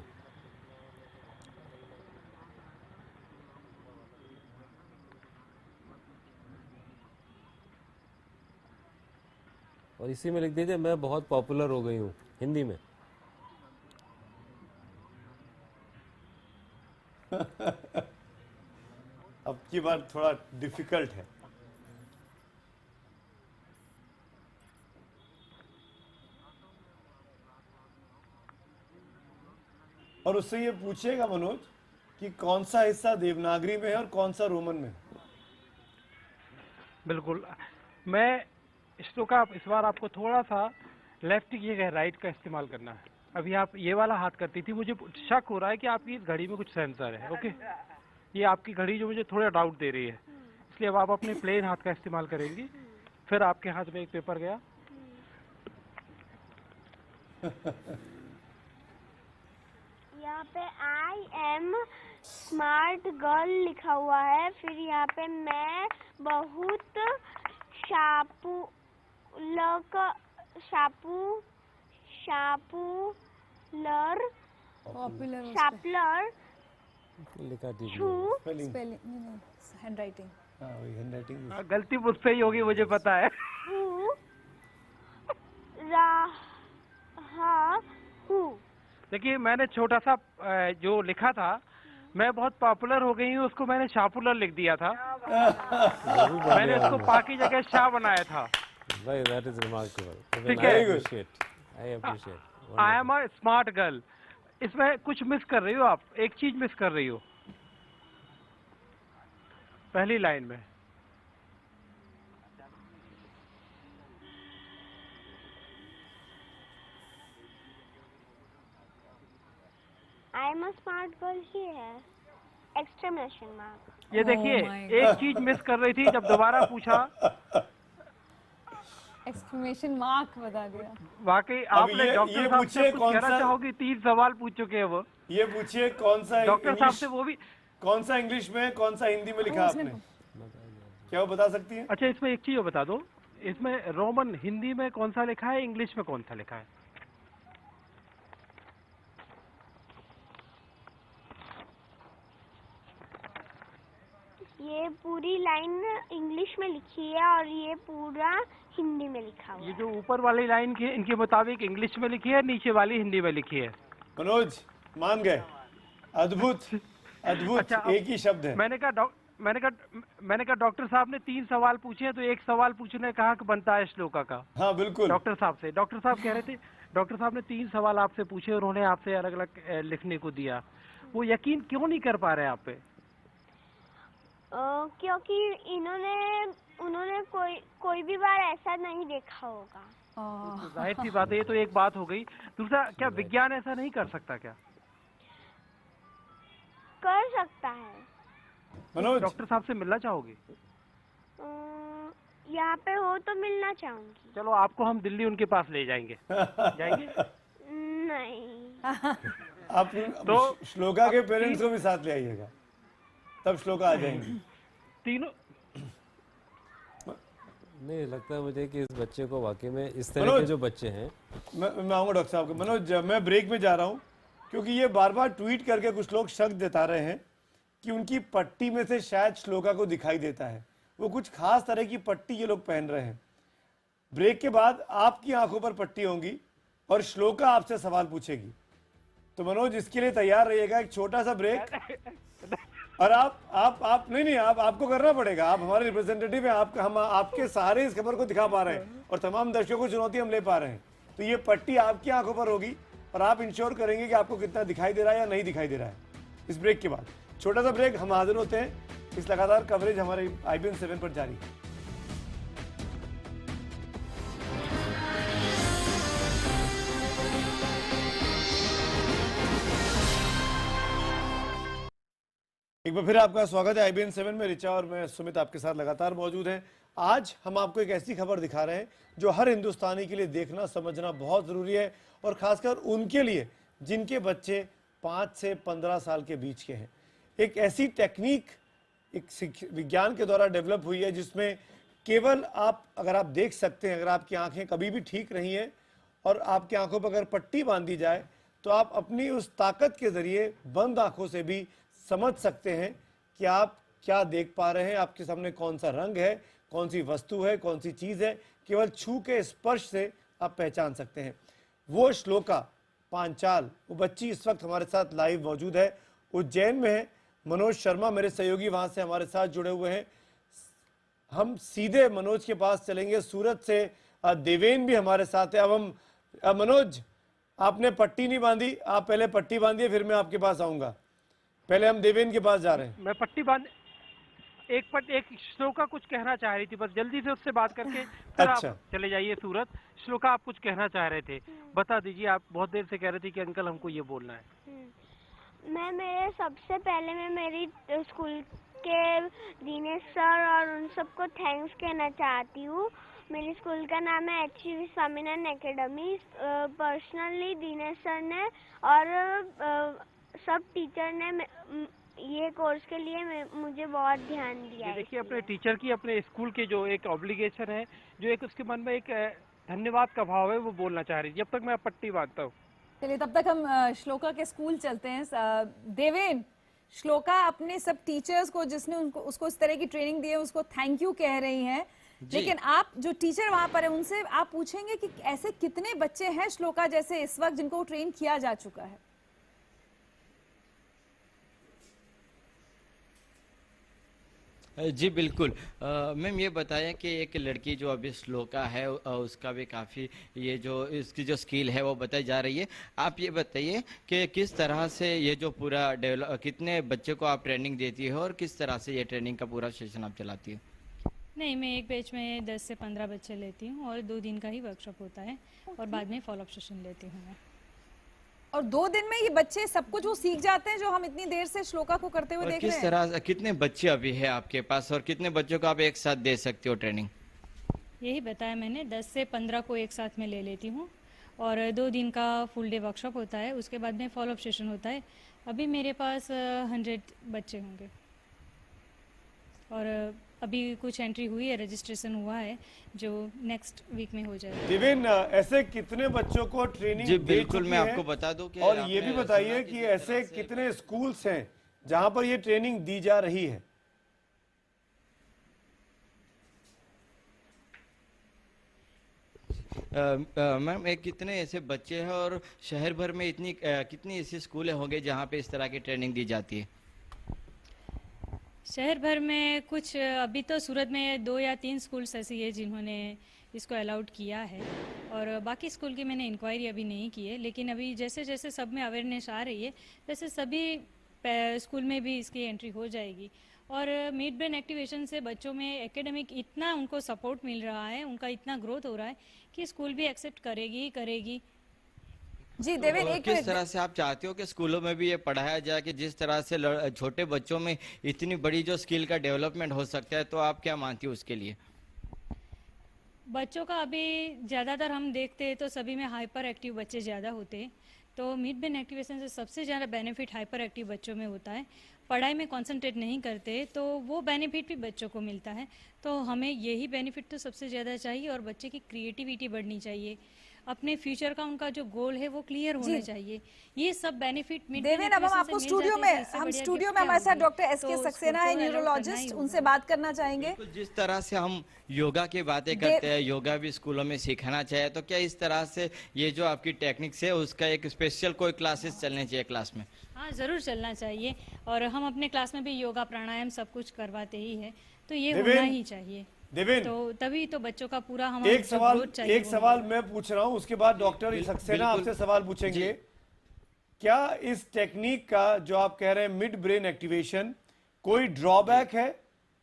S9: और इसी में लिख दीजिए मैं बहुत पॉपुलर हो गई हूँ, हिंदी में।
S4: अब की बार थोड़ा डिफिकल्ट है। और उससे ये पूछिएगा मनोज कि कौन सा हिस्सा देवनागरी में है और कौन सा रोमन में है।
S5: बिल्कुल। मैं श्लोका, इस बार आपको थोड़ा सा लेफ्ट की जगह राइट का इस्तेमाल करना है। अभी आप ये वाला हाथ करती थी, मुझे शक हो रहा है कि आपकी इस घड़ी में कुछ सेंसर है। ओके, ये आपकी घड़ी जो मुझे थोड़ा डाउट दे रही है, इसलिए अब आप अपने प्लेन हाथ का इस्तेमाल करेंगी। फिर आपके हाथ में एक पेपर गया।
S3: यहाँ पे आई एम स्मार्ट गर्ल लिखा हुआ है। फिर यहाँ पे मैं बहुत शार्पलर
S9: लिखा
S11: हैंडराइटिंग।
S5: गलती मुझसे ही होगी, मुझे पता है। देखिए, मैंने छोटा सा जो लिखा था, मैं बहुत पॉपुलर हो गई हूँ, उसको मैंने शापुलर लिख दिया था। मैंने उसको पा की जगह शाह बनाया था।
S9: भाई, that is remarkable.
S5: ठीक
S9: I
S5: है।
S9: appreciate.
S5: I am a smart girl. इसमें कुछ मिस कर रही हो आप, एक चीज मिस कर रही हो पहली लाइन में।
S3: I am a smart girl ही है, एक्सक्लेमेशन मार्क।
S5: ये देखिए एक चीज मिस कर रही थी, जब दोबारा पूछा
S11: एक्सक्लेमेशन मार्क बता दिया।
S5: वाकई आपने डॉक्टर साहब से कुछ कहना चाहोगी? 3 सवाल पूछ चुके हैं वो।
S4: ये पूछिए कौन सा
S5: डॉक्टर साहब से वो भी
S4: कौन सा इंग्लिश में कौन सा हिंदी में लिखा आपने, क्या वो बता सकती हैं?
S5: अच्छा इसमें एक चीज बता दो, इसमें रोमन हिंदी में कौन सा लिखा है, इंग्लिश में कौन सा लिखा है?
S3: ये पूरी लाइन इंग्लिश में लिखी है और ये पूरा हिंदी में लिखा हुआ है।
S5: ये जो ऊपर वाली लाइन की इनके मुताबिक इंग्लिश में लिखी है, नीचे वाली हिंदी में लिखी है।
S4: मनोज मान गए, अद्भुत अद्भुत।
S5: अच्छा,
S4: एक ही शब्द है।
S5: मैंने कहा डॉक्टर साहब ने 3 सवाल पूछे हैं, तो एक सवाल पूछने कहा कि बनता है श्लोका का।
S4: हाँ बिल्कुल।
S5: डॉक्टर साहब से, डॉक्टर साहब कह रहे थे, डॉक्टर साहब ने 3 सवाल आपसे पूछे, उन्होंने आपसे अलग अलग लिखने को दिया, वो यकीन क्यों नहीं कर पा रहे आप पे?
S3: क्योंकि उन्होंने कोई भी बार ऐसा नहीं देखा होगा।
S5: जाहिर सी बात है, ये तो एक बात हो गई। दूसरा, क्या विज्ञान ऐसा नहीं कर सकता क्या?
S3: कर सकता है।
S4: मनोज,
S5: डॉक्टर साहब से मिलना चाहोगे?
S3: यहाँ पे हो तो मिलना चाहूंगी।
S5: चलो आपको हम दिल्ली उनके पास ले जाएंगे। जाएंगे?
S3: नहीं।
S4: आप तो श्लोका के पेरेंट्स को भी साथ ले आइएगा, तब श्लोका आ जाएंगे।
S5: तीनों
S9: नहीं लगता है मुझे कि इस बच्चे को वाकई में इस तरह के जो बच्चे हैं।
S4: मैं आऊँगा डॉक्टर साहब के। मनोज, मैं ब्रेक में जा रहा हूँ क्योंकि ये बार बार ट्वीट करके कुछ लोग शक जता रहे हैं कि उनकी पट्टी में से शायद श्लोका को दिखाई देता है। वो कुछ खास तरह की पट्टी ये लोग पहन रहे हैं। ब्रेक के बाद आपकी आंखों पर पट्टी होंगी और श्लोका आपसे सवाल पूछेगी। तो मनोज इसके लिए तैयार रहिएगा, एक छोटा सा ब्रेक। और आप नहीं आपको करना पड़ेगा, आप हमारे रिप्रेजेंटेटिव हैं, हम आपके सहारे इस खबर को दिखा पा रहे हैं और तमाम दर्शकों को चुनौती हम ले पा रहे हैं। तो ये पट्टी आपकी आंखों पर होगी और आप इंश्योर करेंगे कि आपको कितना दिखाई दे रहा है या नहीं दिखाई दे रहा है। इस ब्रेक के बाद छोटा सा ब्रेक, हम हाजिर होते हैं। इस लगातार कवरेज हमारे IBN 7 पर जारी है। एक बार फिर आपका स्वागत है IBN 7 में। रिचा और मैं सुमित आपके साथ लगातार मौजूद हैं। आज हम आपको एक ऐसी खबर दिखा रहे हैं जो हर हिंदुस्तानी के लिए देखना समझना बहुत ज़रूरी है, और ख़ासकर उनके लिए जिनके बच्चे 5 से 15 साल के बीच के हैं। एक ऐसी टेक्निक एक विज्ञान के द्वारा डेवलप हुई है जिसमें केवल अगर आप देख सकते हैं, अगर आपकी आंखें कभी भी ठीक नहीं है और आपकी आंखों पर अगर पट्टी बांधी जाए तो आप अपनी उस ताकत के ज़रिए बंद आंखों से भी समझ सकते हैं कि आप क्या देख पा रहे हैं, आपके सामने कौन सा रंग है, कौन सी वस्तु है, कौन सी चीज़ है। केवल छू के स्पर्श से आप पहचान सकते हैं। वो श्लोका पांचाल, वो बच्ची इस वक्त हमारे साथ लाइव मौजूद है, उज्जैन में है। मनोज शर्मा मेरे सहयोगी वहाँ से हमारे साथ जुड़े हुए हैं। हम सीधे मनोज के पास चलेंगे। सूरत से देवेन भी हमारे साथ है। अब हम मनोज, आपने पट्टी नहीं बांधी, आप पहले पट्टी बांधिए, फिर मैं आपके पास आऊँगा। पहले हम देवेन के पास जा रहे हैं।
S5: मैं पट्टी बांध एक श्लोका कुछ कहना चाह रही थी, बस जल्दी से उससे बात करके फिर
S4: अच्छा।
S5: आप चले जाइए सूरत। श्लोका आप कुछ कहना चाह रहे थे, बता दीजिए। आप बहुत देर से कह रहे थे कि अंकल हमको ये बोलना है।
S3: सबसे पहले मैं मेरी स्कूल के दिनेश सर और उन सबको थैंक्स कहना चाहती हूँ। मेरे स्कूल का नाम है HV Swaminarayan academy. Personally Dinesh sir ने और सब टीचर ने ये कोर्स के लिए मुझे बहुत ध्यान दिया।
S5: देखिए, अपने टीचर की, अपने स्कूल के जो एक ऑब्लिगेशन है, जो एक उसके मन में एक धन्यवाद का भाव है, वो बोलना चाह रही है। जब तक मैं पट्टी बांधता हूँ।
S11: चलिए तब तक हम श्लोका के स्कूल चलते हैं। देवेन, श्लोका अपने सब टीचर्स को जिसने उसको इस तरह की ट्रेनिंग दी है उसको थैंक यू कह रही हैं, लेकिन आप जो टीचर वहां पर है उनसे आप पूछेंगे कि ऐसे कितने बच्चे हैं श्लोका जैसे इस वक्त जिनको ट्रेन किया जा चुका है?
S6: जी बिल्कुल। मैम ये बताया कि एक लड़की जो अभी श्लोका है उसका भी काफ़ी ये जो इसकी जो स्किल है वो बताई जा रही है। आप ये बताइए कि किस तरह से ये जो पूरा कितने बच्चे को आप ट्रेनिंग देती हो और किस तरह से ये ट्रेनिंग का पूरा सेशन आप चलाती हो?
S7: नहीं, मैं एक बैच में 10 से 15 बच्चे लेती हूँ और 2 दिन का ही वर्कशॉप होता है और बाद में फॉलोअप सेशन लेती हूँ मैं।
S11: और 2 दिन में ये बच्चे सब कुछ वो सीख जाते हैं जो हम इतनी देर से श्लोका को करते हुए
S6: और
S11: देख रहे
S6: किस
S11: हैं।
S6: तरह कितने बच्चे अभी है आपके पास और कितने बच्चों को आप एक साथ दे सकते हो ट्रेनिंग?
S7: यही बताया मैंने, 10 से 15 को एक साथ में ले लेती हूँ और 2 दिन का फुल डे वर्कशॉप होता है, उसके बाद में फॉलोअप सेशन होता है। अभी मेरे पास 100 बच्चे होंगे और अभी कुछ एंट्री हुई है, रजिस्ट्रेशन हुआ है जो नेक्स्ट वीक में हो जाएगा।
S4: दिव्यन, ऐसे कितने बच्चों को ट्रेनिंग
S6: जी
S4: दे
S6: बिल्कुल,
S4: चुकी
S6: मैं
S4: है?
S6: आपको बता दूं कि
S4: और ये
S6: आपने
S4: भी बताइए
S6: सुना
S4: कि
S6: जिस
S4: ऐसे
S6: तरह से-
S4: कितने स्कूल्स हैं जहां पर ये ट्रेनिंग दी जा रही है?
S6: मैम एक कितने ऐसे बच्चे हैं और शहर भर में इतनी कितनी ऐसी स्कूलें होंगे जहाँ पे इस तरह की ट्रेनिंग दी जाती है?
S7: शहर भर में कुछ, अभी तो सूरत में 2 या 3 स्कूल्स ऐसी है जिन्होंने इसको अलाउड किया है और बाकी स्कूल की मैंने इंक्वायरी अभी नहीं की है, लेकिन अभी जैसे जैसे सब में अवेयरनेस आ रही है वैसे सभी स्कूल में भी इसकी एंट्री हो जाएगी। और मिड ब्रेन एक्टिवेशन से बच्चों में एकेडमिक इतना उनको सपोर्ट मिल रहा है, उनका इतना ग्रोथ हो रहा है कि स्कूल भी एक्सेप्ट करेगी ही करेगी।
S11: जी देवेन,
S6: और
S11: एक
S6: किस तरह से आप चाहते हो कि स्कूलों में भी ये पढ़ाया जाए कि जिस तरह से छोटे बच्चों में इतनी बड़ी जो स्किल का डेवलपमेंट हो सकता है, तो आप क्या मानती हो उसके लिए?
S7: बच्चों का अभी ज़्यादातर हम देखते हैं तो सभी में हाइपर एक्टिव बच्चे ज़्यादा होते हैं, तो मिड ब्रेन एक्टिवेशन से सबसे ज़्यादा बेनिफिट हाइपर एक्टिव बच्चों में होता है। पढ़ाई में कंसंट्रेट नहीं करते तो वो बेनिफिट भी बच्चों को मिलता है, तो हमें यही बेनिफिट तो सबसे ज़्यादा चाहिए और बच्चे की क्रिएटिविटी बढ़नी चाहिए, अपने फ्यूचर का उनका जो गोल है वो क्लियर होना चाहिए। ये सब बेनिफिट
S11: देवेन, अब हम आपको स्टूडियो में हमारे साथ डॉक्टर एस.के. सक्सेना है, न्यूरोलॉजिस्ट, उनसे बात करना चाहेंगे।
S6: जिस तरह से हम योगा की बातें करते हैं, योगा भी स्कूलों में सिखाना चाहिए, तो क्या इस तरह से ये जो आपकी टेक्निक्स है उसका एक स्पेशल कोई क्लासेस चलने चाहिए क्लास में?
S7: हाँ, ज़रूर चलना चाहिए और हम अपने क्लास में भी योगा प्राणायाम सब कुछ करवाते ही है, तो ये होना ही चाहिए।
S4: देवेन,
S7: तो तभी तो बच्चों का पूरा हम
S4: एक सवाल मैं पूछ रहा हूँ, उसके बाद डॉक्टर सक्सेना आपसे सवाल पूछेंगे। क्या इस टेक्निक का जो आप कह रहे हैं मिड ब्रेन एक्टिवेशन, कोई ड्रॉबैक है?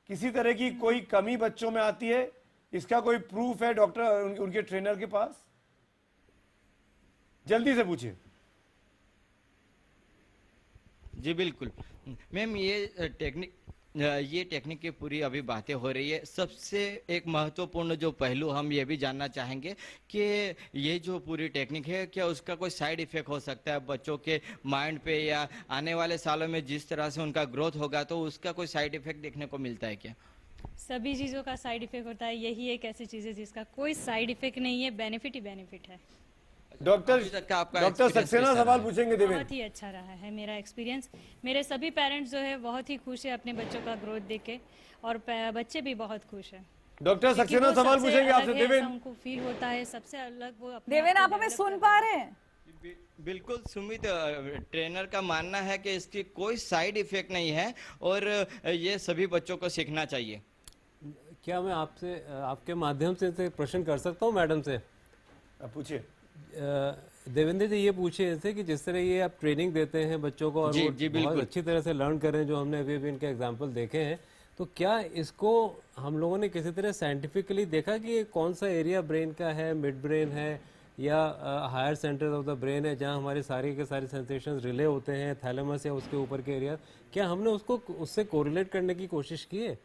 S4: किसी तरह की कोई कमी बच्चों में आती है? इसका कोई प्रूफ है डॉक्टर उनके ट्रेनर के पास? जल्दी से पूछिए।
S6: जी बिल्कुल मैम, ये टेक्निक की पूरी अभी बातें हो रही है। सबसे एक महत्वपूर्ण जो पहलू हम ये भी जानना चाहेंगे कि ये जो पूरी टेक्निक है, क्या उसका कोई साइड इफेक्ट हो सकता है बच्चों के माइंड पे, या आने वाले सालों में जिस तरह से उनका ग्रोथ होगा तो उसका कोई साइड इफेक्ट देखने को मिलता है क्या?
S7: सभी चीज़ों का साइड इफेक्ट होता है, यही एक ऐसी चीज़ है जिसका कोई साइड इफेक्ट नहीं है, बेनिफिट ही बेनिफिट है।
S4: डॉक्टर सक्सेना सवाल पूछेंगे। देवेन,
S7: बहुत ही अच्छा रहा है मेरा एक्सपीरियंस, मेरे सभी पेरेंट्स जो है बहुत ही खुश है अपने बच्चों का ग्रोथ देख के और बच्चे भी बहुत खुश है।
S4: डॉक्टर सक्सेना सवाल पूछेंगे आपसे। देवेन,
S7: उनको फील होता है सबसे अलग वो अपने
S11: देवेन, आप हमें सुन पा रहे हैं?
S6: बिल्कुल सुमित, ट्रेनर का मानना है कि इसकी कोई साइड इफेक्ट नहीं है और ये सभी बच्चों को सीखना चाहिए।
S9: क्या मैं आपसे आपके माध्यम से प्रश्न कर सकता हूँ मैडम से?
S4: पूछिए।
S9: देवेंद्र जी ये पूछे थे कि जिस तरह ये आप ट्रेनिंग देते हैं बच्चों को और
S6: जी,
S9: वो
S6: जी,
S9: बहुत
S6: बिल्कुल
S9: अच्छी तरह से लर्न कर रहे हैं, जो हमने अभी इनके एग्जांपल देखे हैं, तो क्या इसको हम लोगों ने किसी तरह साइंटिफिकली देखा कि ये कौन सा एरिया ब्रेन का है, मिड ब्रेन है या higher centre of the brain है जहाँ हमारे सारे के सारे सेंसेशंस रिले होते हैं, थैलेमस या उसके ऊपर के एरिया, क्या हमने उसको उससे कोरिलेट करने की कोशिश की है?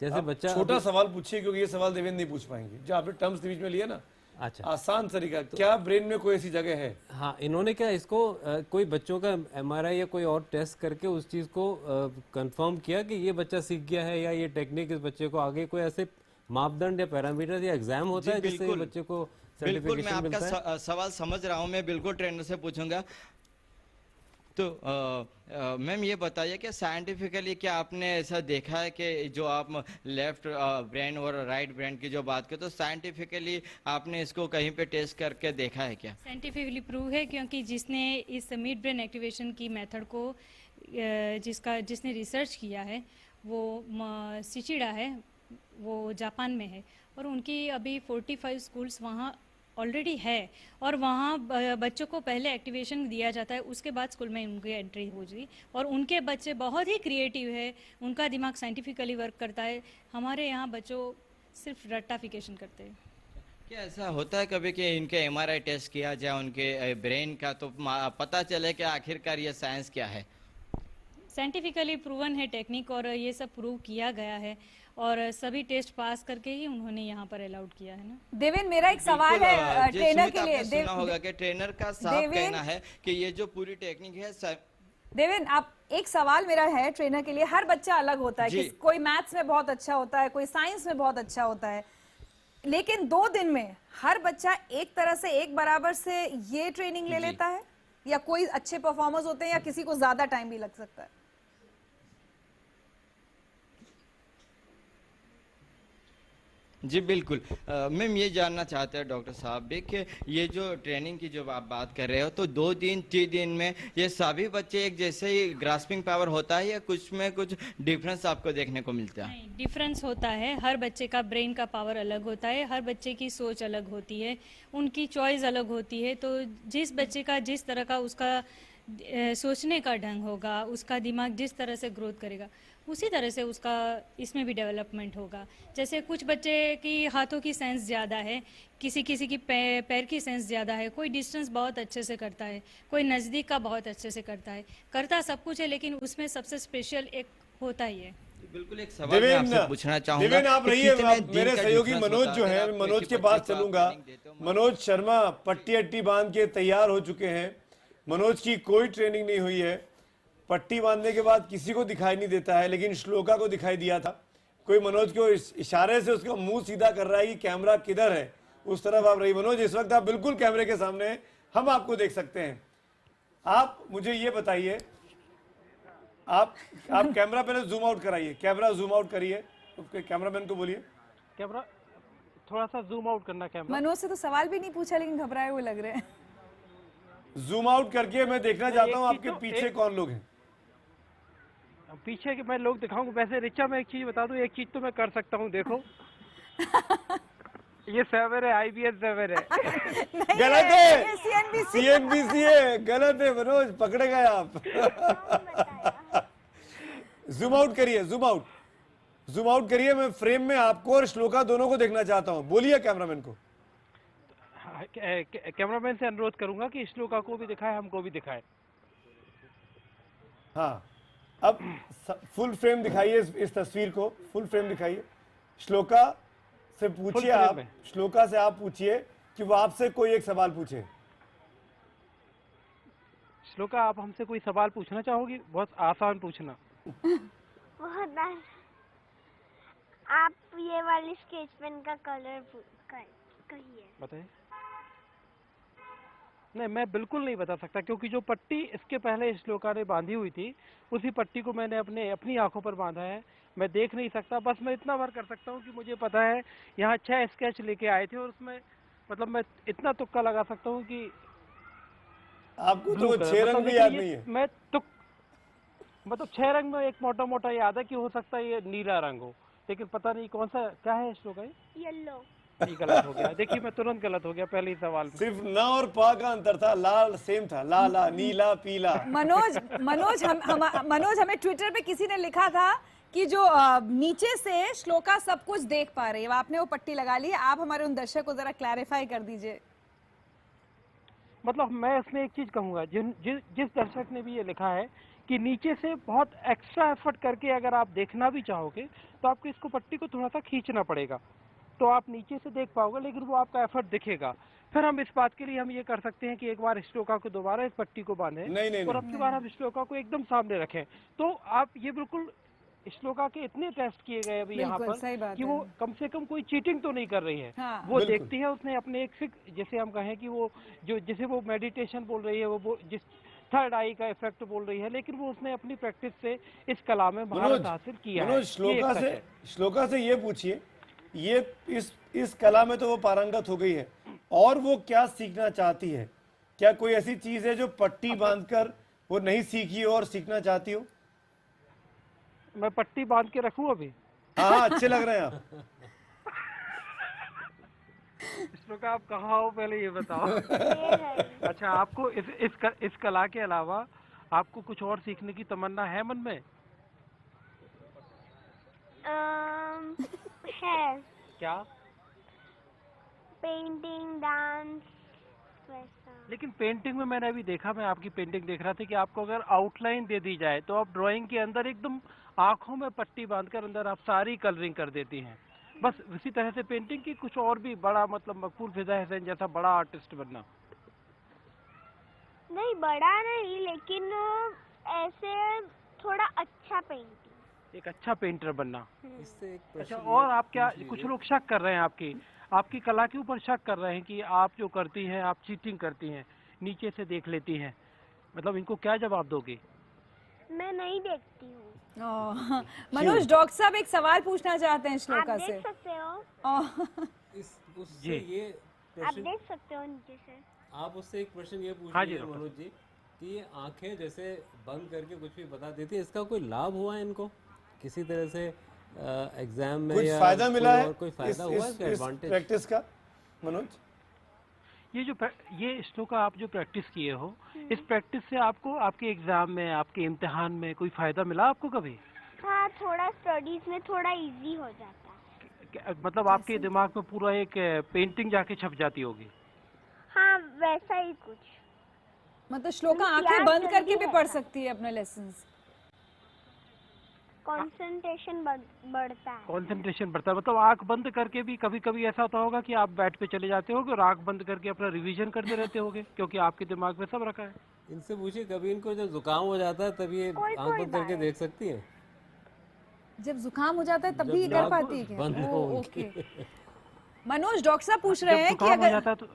S9: जैसे बच्चा
S4: छोटा सवाल पूछिए क्योंकि ये सवाल देवेंद्र नहीं पूछ पाएंगे, जो आपने टर्म्स बीच में लिया ना।
S9: अच्छा,
S4: आसान तरीका, क्या ब्रेन में कोई ऐसी जगह है?
S9: हाँ, इन्होंने क्या इसको कोई बच्चों का MRI या कोई और टेस्ट करके उस चीज़ को कंफर्म किया कि ये बच्चा सीख गया है या ये टेक्निक इस बच्चे को आगे कोई ऐसे मापदंड या पैरामीटर या एग्जाम होता है जिससे बच्चे को
S6: बिल्कुल मैं आपका सवाल समझ रहा हूँ, मैं बिल्कुल ट्रेनर से पूछूंगा। तो मैम ये बताइए कि साइंटिफिकली क्या आपने ऐसा देखा है कि जो आप लेफ्ट ब्रेन और राइट ब्रेन की जो बात करें, तो साइंटिफिकली आपने इसको कहीं पे टेस्ट करके देखा है क्या?
S7: साइंटिफिकली प्रूव है, क्योंकि जिसने इस मिड ब्रेन एक्टिवेशन की मेथड को जिसने रिसर्च किया है वो सिचिडा है, वो जापान में है और उनकी अभी 45 स्कूल्स वहाँ ऑलरेडी है और वहाँ बच्चों को पहले एक्टिवेशन दिया जाता है, उसके बाद स्कूल में उनकी एंट्री हो जाती और उनके बच्चे बहुत ही क्रिएटिव है, उनका दिमाग साइंटिफिकली वर्क करता है। हमारे यहाँ बच्चों सिर्फ रट्टाफिकेशन करते हैं।
S6: क्या ऐसा होता है कभी कि इनके एमआरआई टेस्ट किया जाए उनके ब्रेन का, तो पता चले कि आखिरकार ये साइंस क्या है?
S7: साइंटिफिकली प्रूवन है टेक्निक, और ये सब प्रूव किया गया है, और सभी टेस्ट पास करके ही उन्होंने यहाँ पर अलाउड किया है ना।
S11: देवेन, मेरा एक सवाल है ट्रेनर के लिए।
S6: सुना होगा कि ट्रेनर का साफ कहना है कि ये जो पूरी टेक्निक है।
S11: देवेन, आप एक सवाल मेरा है ट्रेनर के लिए। हर बच्चा अलग होता है, कोई मैथ्स में बहुत अच्छा होता है, कोई साइंस में बहुत अच्छा होता है, लेकिन 2 दिन में हर बच्चा एक तरह से एक बराबर से ये ट्रेनिंग ले लेता है, या कोई अच्छे परफॉर्मर्स होते हैं, या किसी को ज्यादा टाइम भी लग सकता है?
S6: जी बिल्कुल। मैम ये जानना चाहते हैं डॉक्टर साहब भी कि ये जो ट्रेनिंग की जो आप बात कर रहे हो, तो 2 दिन 3 दिन में ये सभी बच्चे एक जैसे ही ग्रास्पिंग पावर होता है, या कुछ में कुछ डिफरेंस आपको देखने को मिलता है?
S7: नहीं, डिफरेंस होता है। हर बच्चे का ब्रेन का पावर अलग होता है, हर बच्चे की सोच अलग होती है, उनकी चॉइस अलग होती है। तो जिस बच्चे का जिस तरह का उसका सोचने का ढंग होगा, उसका दिमाग जिस तरह से ग्रोथ करेगा, उसी तरह से उसका इसमें भी डेवलपमेंट होगा। जैसे कुछ बच्चे की हाथों की सेंस ज़्यादा है, किसी किसी की पैर की सेंस ज़्यादा है, कोई डिस्टेंस बहुत अच्छे से करता है, कोई नज़दीक का बहुत अच्छे से करता सब कुछ है, लेकिन उसमें सबसे स्पेशल एक होता ही है।
S6: बिल्कुल एक सवाल मैं आपसे पूछना चाहूंगा। देवेन
S4: आप रहिए, मेरे सहयोगी मनोज जो है, मनोज के पास चलूंगा। मनोज शर्मा पट्टी अट्टी बांध के तैयार हो चुके हैं। मनोज की कोई ट्रेनिंग नहीं हुई है, पट्टी बांधने के बाद किसी को दिखाई नहीं देता है, लेकिन श्लोका को दिखाई दिया था। कोई मनोज को इशारे से उसका मुंह सीधा कर रहा है कि कैमरा किधर है, उस तरफ आप रही। मनोज, इस वक्त आप बिल्कुल कैमरे के सामने हैं, हम आपको देख सकते हैं। आप मुझे ये बताइए, आप कैमरा पहले जूम आउट कराइए, कैमरा जूम आउट करिए, कैमरामैन को बोलिए
S5: कैमरा थोड़ा सा जूम आउट करना कैमरा।
S11: मनोज से तो सवाल भी नहीं पूछा, लेकिन घबराए हुए लग रहे हैं।
S4: जूम आउट करके मैं देखना चाहता हूँ आपके पीछे कौन लोग हैं।
S5: पीछे के मैं लोग दिखाऊंगा। वैसे रिचा, मैं एक चीज बता दूं, एक चीज तो मैं कर सकता हूँ, देखो ये सर्वर है, IBS सर्वर है।
S4: गलत है, CNBC है, गलत है मनोज, पकड़े गए आप। जूम आउट करिए, जूम आउट करिए। मैं फ्रेम में आपको और श्लोका दोनों को देखना चाहता हूँ। बोलिए कैमरामैन को।
S5: कैमरामैन से अनुरोध करूंगा कि श्लोका को भी दिखाए, हमको भी दिखाए।
S4: हाँ, अब फुल फ्रेम दिखाइए, इस तस्वीर को फुल फ्रेम दिखाइए। श्लोका से पूछिए, श्लोका से आप पूछिए कि वो आपसे कोई एक सवाल पूछे।
S5: श्लोका, आप हमसे कोई सवाल पूछना चाहोगी? बहुत आसान पूछना।
S3: बहुत आप ये वाली स्केच पेन का कलर कहिए।
S5: बताइए। नहीं, मैं बिल्कुल नहीं बता सकता, क्योंकि जो पट्टी इसके पहले श्लोका ने बांधी हुई थी, उसी पट्टी को मैंने अपनी आंखों पर बांधा है। मैं देख नहीं सकता। बस मैं इतना बार कर सकता हूँ कि मुझे पता है यहाँ 6 स्केच लेके आए थे, और उसमें मतलब मैं इतना तुक्का लगा सकता हूँ कि
S4: आपको तो 6 रंग भी याद नहीं है।
S5: मैं मतलब 6 रंग में एक मोटा मोटा याद है कि हो सकता है ये नीला रंग हो, लेकिन पता नहीं कौन सा क्या है श्लोका।
S3: येलो।
S5: गलत हो गया। देखिए, मैं तुरंत गलत हो गया पहले ही सवाल में।
S4: सिर्फ ना और पा का अंतर था, लाल सेम था, ला नीला पीला।
S11: मनोज हमें ट्विटर पे किसी ने लिखा था कि जो नीचे से श्लोका सब कुछ देख पा रही है, आपने वो पट्टी लगा ली है। आप हमारे उन दर्शक को जरा क्लैरिफाई कर दीजिए।
S5: मतलब मैं इसमें एक चीज कहूंगा, जिस दर्शक ने भी ये लिखा है कि नीचे से बहुत एक्स्ट्रा एफर्ट करके अगर आप देखना भी चाहोगे, तो आपको इसको पट्टी को थोड़ा सा खींचना पड़ेगा, तो आप नीचे से देख पाओगे, लेकिन वो आपका एफर्ट दिखेगा। फिर हम इस बात के लिए हम ये कर सकते हैं कि एक बार श्लोका को दोबारा इस पट्टी को बांधें, और अब की बार हम श्लोका को एकदम सामने रखें, तो आप ये बिल्कुल श्लोका के इतने टेस्ट किए गए अभी यहाँ पर कि वो कम से कम कोई चीटिंग तो नहीं कर रही है। हाँ, वो देखती है, उसने अपने एक फिक्स, जैसे हम कहें कि वो जो जिसे वो मेडिटेशन बोल रही है, वो जिस थर्ड आई का इफेक्ट बोल रही है, लेकिन वो उसने अपनी प्रैक्टिस से इस कला में महारत हासिल किया है।
S4: श्लोका से ये पूछिए, ये इस कला में तो वो पारंगत हो गई है, और वो क्या सीखना चाहती है? क्या कोई ऐसी चीज है जो पट्टी बांधकर वो नहीं सीखी हो और सीखना चाहती हो?
S5: मैं पट्टी बांध के रखूं अभी?
S4: हाँ, अच्छे लग रहे हैं आप।
S5: श्लोका, आप कहाँ हो पहले ये बताओ। अच्छा, आपको इस कला के अलावा आपको कुछ और सीखने की तमन्ना है मन में?
S3: है।
S5: क्या?
S3: पेंटिंग, डांस, वैसा।
S5: लेकिन पेंटिंग में मैंने अभी देखा, मैं आपकी पेंटिंग देख रहा था कि आपको अगर आउटलाइन दे दी जाए तो आप ड्राइंग के अंदर एकदम आंखों में पट्टी बांधकर अंदर आप सारी कलरिंग कर देती हैं। बस इसी तरह से पेंटिंग की कुछ और भी बड़ा मतलब मकबूल फिजा हसन जैसा बड़ा आर्टिस्ट बनना?
S3: नहीं, बड़ा नहीं, लेकिन ऐसे थोड़ा अच्छा पेंटिंग।
S5: एक अच्छा पेंटर बनना।
S9: इससे एक
S5: अच्छा,
S9: प्रश्न
S5: और
S9: ये
S5: आप क्या,
S9: पूछ लीजिए।
S5: कुछ लोग शक कर रहे हैं आपकी कला के ऊपर शक कर रहे हैं कि आप जो करती हैं आप चीटिंग करती हैं, नीचे से देख लेती हैं, मतलब इनको क्या जवाब दोगे?
S3: मैं नहीं देखती हूँ।
S11: मनोज, डॉक्टर साहब एक सवाल पूछना चाहते हैं
S3: आप
S11: श्लोका से।
S3: देख सकते हो।
S9: उससे ये
S3: आप
S9: प्रश्न
S3: देख सकते हो नीचे से।
S9: आप उससे एक प्रश्न ये पूछ
S5: हाँ जी,
S9: लीजिए
S5: डॉक्टर।
S9: मनोज जी कि ये आंखें जैसे बंद करके कुछ भी बता देती है, इसका कोई लाभ हुआ है इनको किसी तरह से एग्जाम में,
S4: कुछ
S9: या
S4: फायदा मिला है?
S9: कोई फायदा हुआ है, एडवांटेज
S4: प्रैक्टिस का मनोज?
S5: ये श्लोका आप जो प्रैक्टिस किए हो, इस प्रैक्टिस से आपको आपके एग्जाम में, आपके इम्तिहान में कोई फायदा मिला आपको कभी?
S3: हाँ, थोड़ा स्टडीज में थोड़ा इजी हो जाता है।
S5: मतलब आपके दिमाग में पूरा एक पेंटिंग जाके छप जाती होगी?
S3: हाँ, वैसा ही कुछ।
S11: मतलब श्लोका
S3: याद
S11: आंखें बंद
S3: जल्दी
S11: करके भी
S3: रहता
S11: पढ़
S3: है।
S11: सकती है अपने लेसन्स।
S3: कंसंट्रेशन बढ़ता है।
S5: कंसंट्रेशन बढ़ता है, मतलब आंख बंद करके भी कभी कभी ऐसा होता होगा कि आप बेड पे चले जाते होगे और आंख बंद करके अपना रिवीजन करते रहते होगे, क्योंकि आपके दिमाग में सब रखा है।
S9: इनसे पूछिए कभी इनको जब जुकाम हो जाता है तब ये आंख बंद करके देख सकती है?
S11: जब जुकाम हो जाता है तब
S9: जब
S11: भी ये कर
S9: नाक
S11: पाती है क्या?
S9: बंद
S11: ओह,
S9: हो
S11: ओके। मनोज, डॉक्टर साहब पूछ रहे
S5: जब
S11: हैं कि
S5: जुकाम हो
S11: अगर
S5: जाता है तो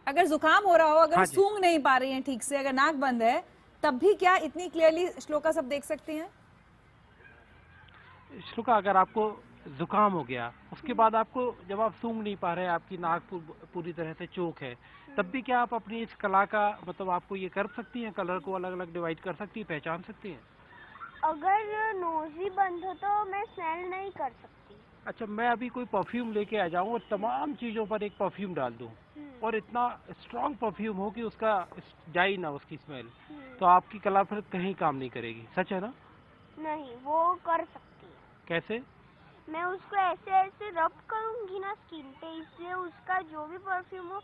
S11: अगर जुकाम हो रहा हो, अगर
S5: हाँ
S11: वो
S5: जी।
S11: सूंघ नहीं पा रही हैं ठीक से, अगर नाक बंद है, तब भी क्या इतनी क्लियरली श्लोका सब देख सकती हैं?
S5: श्लोका, अगर आपको जुकाम हो गया, उसके बाद आपको जब आप सूंघ नहीं पा रहे, आपकी नाक पूरी तरह से चोक है, तब भी क्या आप अपनी इस कला का मतलब आपको ये कर सकती हैं, कलर को अलग अलग डिवाइड कर सकती हैं, पहचान सकती हैं?
S3: अगर नोज ही बंद हो तो मैं स्मेल नहीं कर सकती।
S5: अच्छा, मैं अभी कोई परफ्यूम लेके आ जाऊं और तमाम चीजों पर एक परफ्यूम डाल दूं और इतना स्ट्रॉन्ग परफ्यूम हो कि उसका जाए ना उसकी स्मेल, तो आपकी कला फिर कहीं काम नहीं करेगी, सच है ना?
S3: नहीं, वो कर सकती है।
S5: कैसे?
S3: मैं उसको ऐसे ऐसे रब करूंगी ना स्किन पे, इसलिए उसका जो भी परफ्यूम हो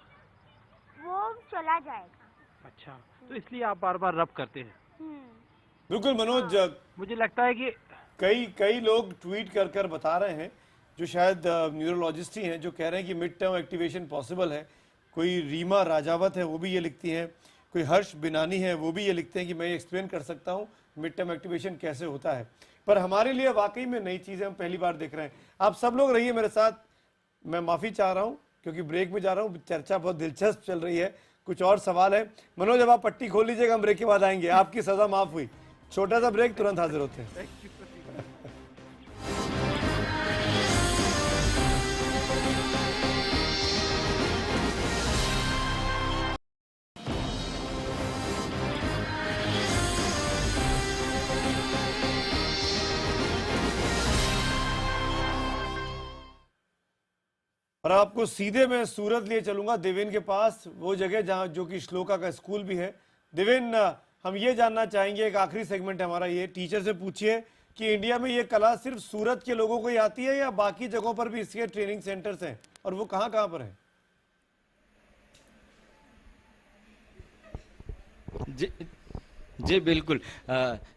S3: वो चला जाएगा।
S5: अच्छा, तो इसलिए आप बार बार रब करते हैं?
S4: बिल्कुल मनोज,
S5: मुझे लगता है कि
S4: कई लोग ट्वीट कर कर बता रहे हैं, जो शायद न्यूरोलॉजिस्ट ही हैं, जो कह रहे हैं कि मिड टर्म एक्टिवेशन पॉसिबल है। कोई रीमा राजावत है, वो भी ये लिखती हैं, कोई हर्ष बिनानी है, वो भी ये लिखते हैं कि मैं एक्सप्लेन कर सकता हूँ मिड टर्म एक्टिवेशन कैसे होता है। पर हमारे लिए वाकई में नई चीज़ें हम पहली बार देख रहे हैं। आप सब लोग रहिए मेरे साथ, मैं माफ़ी चाह रहा हूँ क्योंकि ब्रेक में जा रहा हूँ, चर्चा बहुत दिलचस्प चल रही है, कुछ और सवाल है। मनोज, जब आप पट्टी खोल लीजिएगा, हम ब्रेक के बाद आएंगे, आपकी सज़ा माफ़ हुई। छोटा सा ब्रेक, तुरंत हाजिर होते हैं। और आपको सीधे मैं सूरत लिए चलूंगा, देवेन के पास, वो जगह जहां जो कि श्लोका का स्कूल भी है। देवेन, हम ये जानना चाहेंगे, एक आखिरी सेगमेंट है हमारा ये, टीचर से पूछिए कि इंडिया में ये कला सिर्फ सूरत के लोगों को ही आती है या बाकी जगहों पर भी इसके ट्रेनिंग सेंटर्स हैं, और वो कहां कहां पर हैं?
S6: जी बिल्कुल।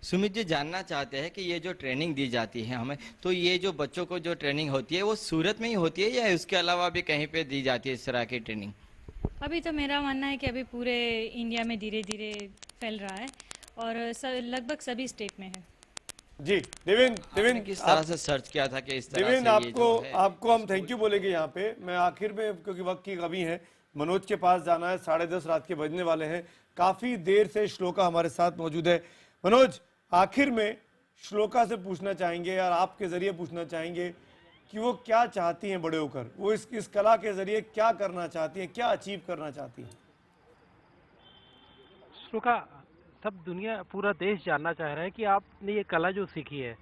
S6: सुमित जी जानना चाहते हैं कि ये जो ट्रेनिंग दी जाती है हमें, तो ये जो बच्चों को जो ट्रेनिंग होती है वो सूरत में ही होती है या उसके अलावा भी कहीं पे दी जाती है इस तरह की ट्रेनिंग?
S7: अभी तो मेरा मानना है कि अभी पूरे इंडिया में धीरे धीरे फैल रहा है और लगभग सभी स्टेट में है।
S4: जी देवेन,
S6: किस तरह से सर्च किया था कि इस तरह
S4: देवेन,
S6: से ये जो है
S4: आपको हम थैंक यू बोलेंगे यहाँ पे। मैं आखिर में, क्योंकि वक्त की कमी है, मनोज के पास जाना है, 10:30 रात के बजने वाले हैं, काफी देर से श्लोका हमारे साथ मौजूद है। मनोज, आखिर में श्लोका से पूछना चाहेंगे और आपके जरिए पूछना चाहेंगे कि वो क्या चाहती हैं बड़े होकर, वो इस कला के जरिए क्या करना चाहती हैं, क्या अचीव करना चाहती हैं?
S5: श्लोका, सब दुनिया, पूरा देश जानना चाह रहा है कि आपने ये कला जो सीखी है,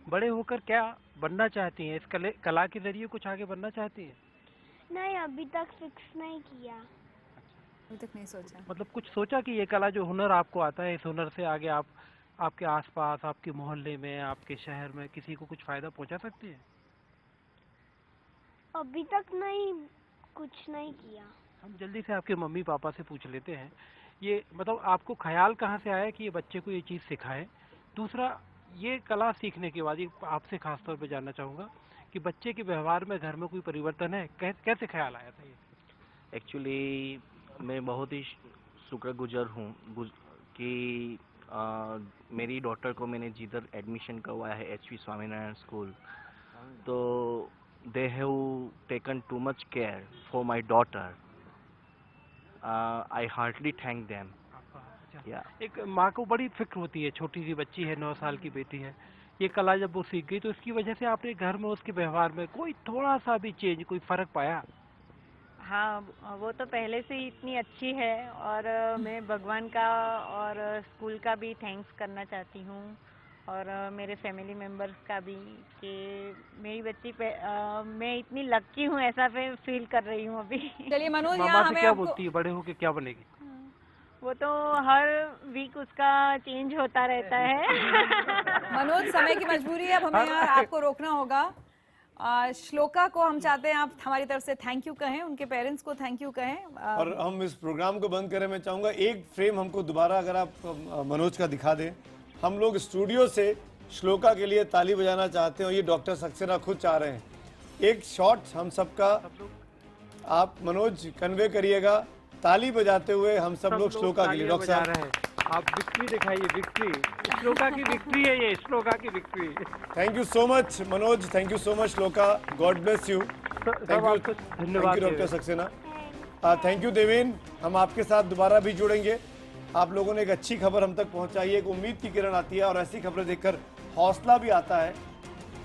S5: बड़े होकर क्या बनना चाहती हैं? इस कला के जरिए कुछ आगे बनना चाहती हैं?
S3: नहीं, अभी तक फिक्स नहीं किया।
S11: अभी तक नहीं सोचा।
S5: मतलब कुछ सोचा कि ये कला जो हुनर आपको आता है, इस हुनर से आगे आप आपके आसपास, आपके मोहल्ले में, आपके शहर में किसी को कुछ फायदा पहुंचा सकती है?
S3: अभी तक नहीं, कुछ नहीं किया।
S5: हम जल्दी से आपके मम्मी पापा से पूछ लेते हैं, ये मतलब आपको ख्याल कहाँ से आया कि ये बच्चे को ये चीज़ सिखाएं? दूसरा, ये कला सीखने के बाद ये आपसे खास तौर पे जानना चाहूँगा कि बच्चे के व्यवहार में घर में कोई परिवर्तन है, कैसे ख्याल आया था ये?
S14: एक्चुअली मैं बहुत ही शुक्रगुजार हूँ कि मेरी डॉटर को मैंने जिधर एडमिशन करवाया है HP स्वामीनारायण स्कूल, तो they have taken too much care for my daughter. I heartly thank them.
S5: एक माँ को बड़ी फिक्र होती है, छोटी सी बच्ची है, 9 साल की बेटी है, ये कला जब वो सीख गई तो इसकी वजह से आपने घर में उसके व्यवहार में कोई थोड़ा सा भी चेंज, कोई फर्क पाया?
S13: हाँ, वो तो पहले से ही इतनी अच्छी है और मैं भगवान का और स्कूल का भी थैंक्स करना चाहती हूँ और मेरे फैमिली मेम्बर्स का भी कि मेरी बच्ची पे मैं इतनी लकी हूँ, ऐसा फील कर रही हूँ अभी।
S11: चलिए मनोज,
S5: मामा से क्या बोलती है, बड़े होके क्या बनेगी?
S13: वो तो हर वीक उसका चेंज होता रहता है।
S11: मनोज, समय की मजबूरी है, अब हमें यहाँ आपको रोकना होगा। श्लोका को हम चाहते हैं आप हमारी तरफ से थैंक यू कहें, उनके पेरेंट्स को थैंक यू कहें।
S4: और हम इस प्रोग्राम को बंद करें, मैं चाहूंगा एक फ्रेम हमको दोबारा अगर आप मनोज का दिखा दें। हम लोग स्टूडियो से श्लोका के लिए ताली बजाना चाहते हैं और ये डॉक्टर सक्सेना खुद चाह रहे हैं। एक शॉट हम सबका आप मनोज कन्वे करिएगा, ताली बजाते हुए हम सब लोग श्लोका के लिए। डॉक्टर साहब
S5: आप विक्ट्री दिखाइए, विक्ट्री, श्लोका की विक्ट्री है ये, श्लोका की victory.
S4: Thank you so much Manoj, thank you so much shloka, God bless you. Thank you doctor Saxena, thank you Deven. हम आपके साथ दोबारा भी जुड़ेंगे। आप लोगों ने एक अच्छी खबर हम तक पहुंचाई है, एक उम्मीद की किरण आती है और ऐसी खबरें देखकर हौसला भी आता है,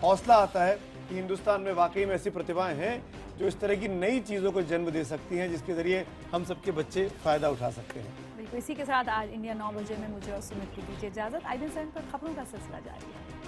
S4: हौसला आता है कि हिंदुस्तान में वाकई में ऐसी प्रतिभाएं हैं जो इस तरह की नई चीज़ों को जन्म दे सकती हैं, जिसके जरिए हम सबके बच्चे फ़ायदा उठा सकते हैं।
S11: बिल्कुल, इसी के साथ आज इंडिया 9 बजे में मुझे और सुमित को दीजिए इजाज़त। IBN 7 पर खबरों का सिलसिला जारी है।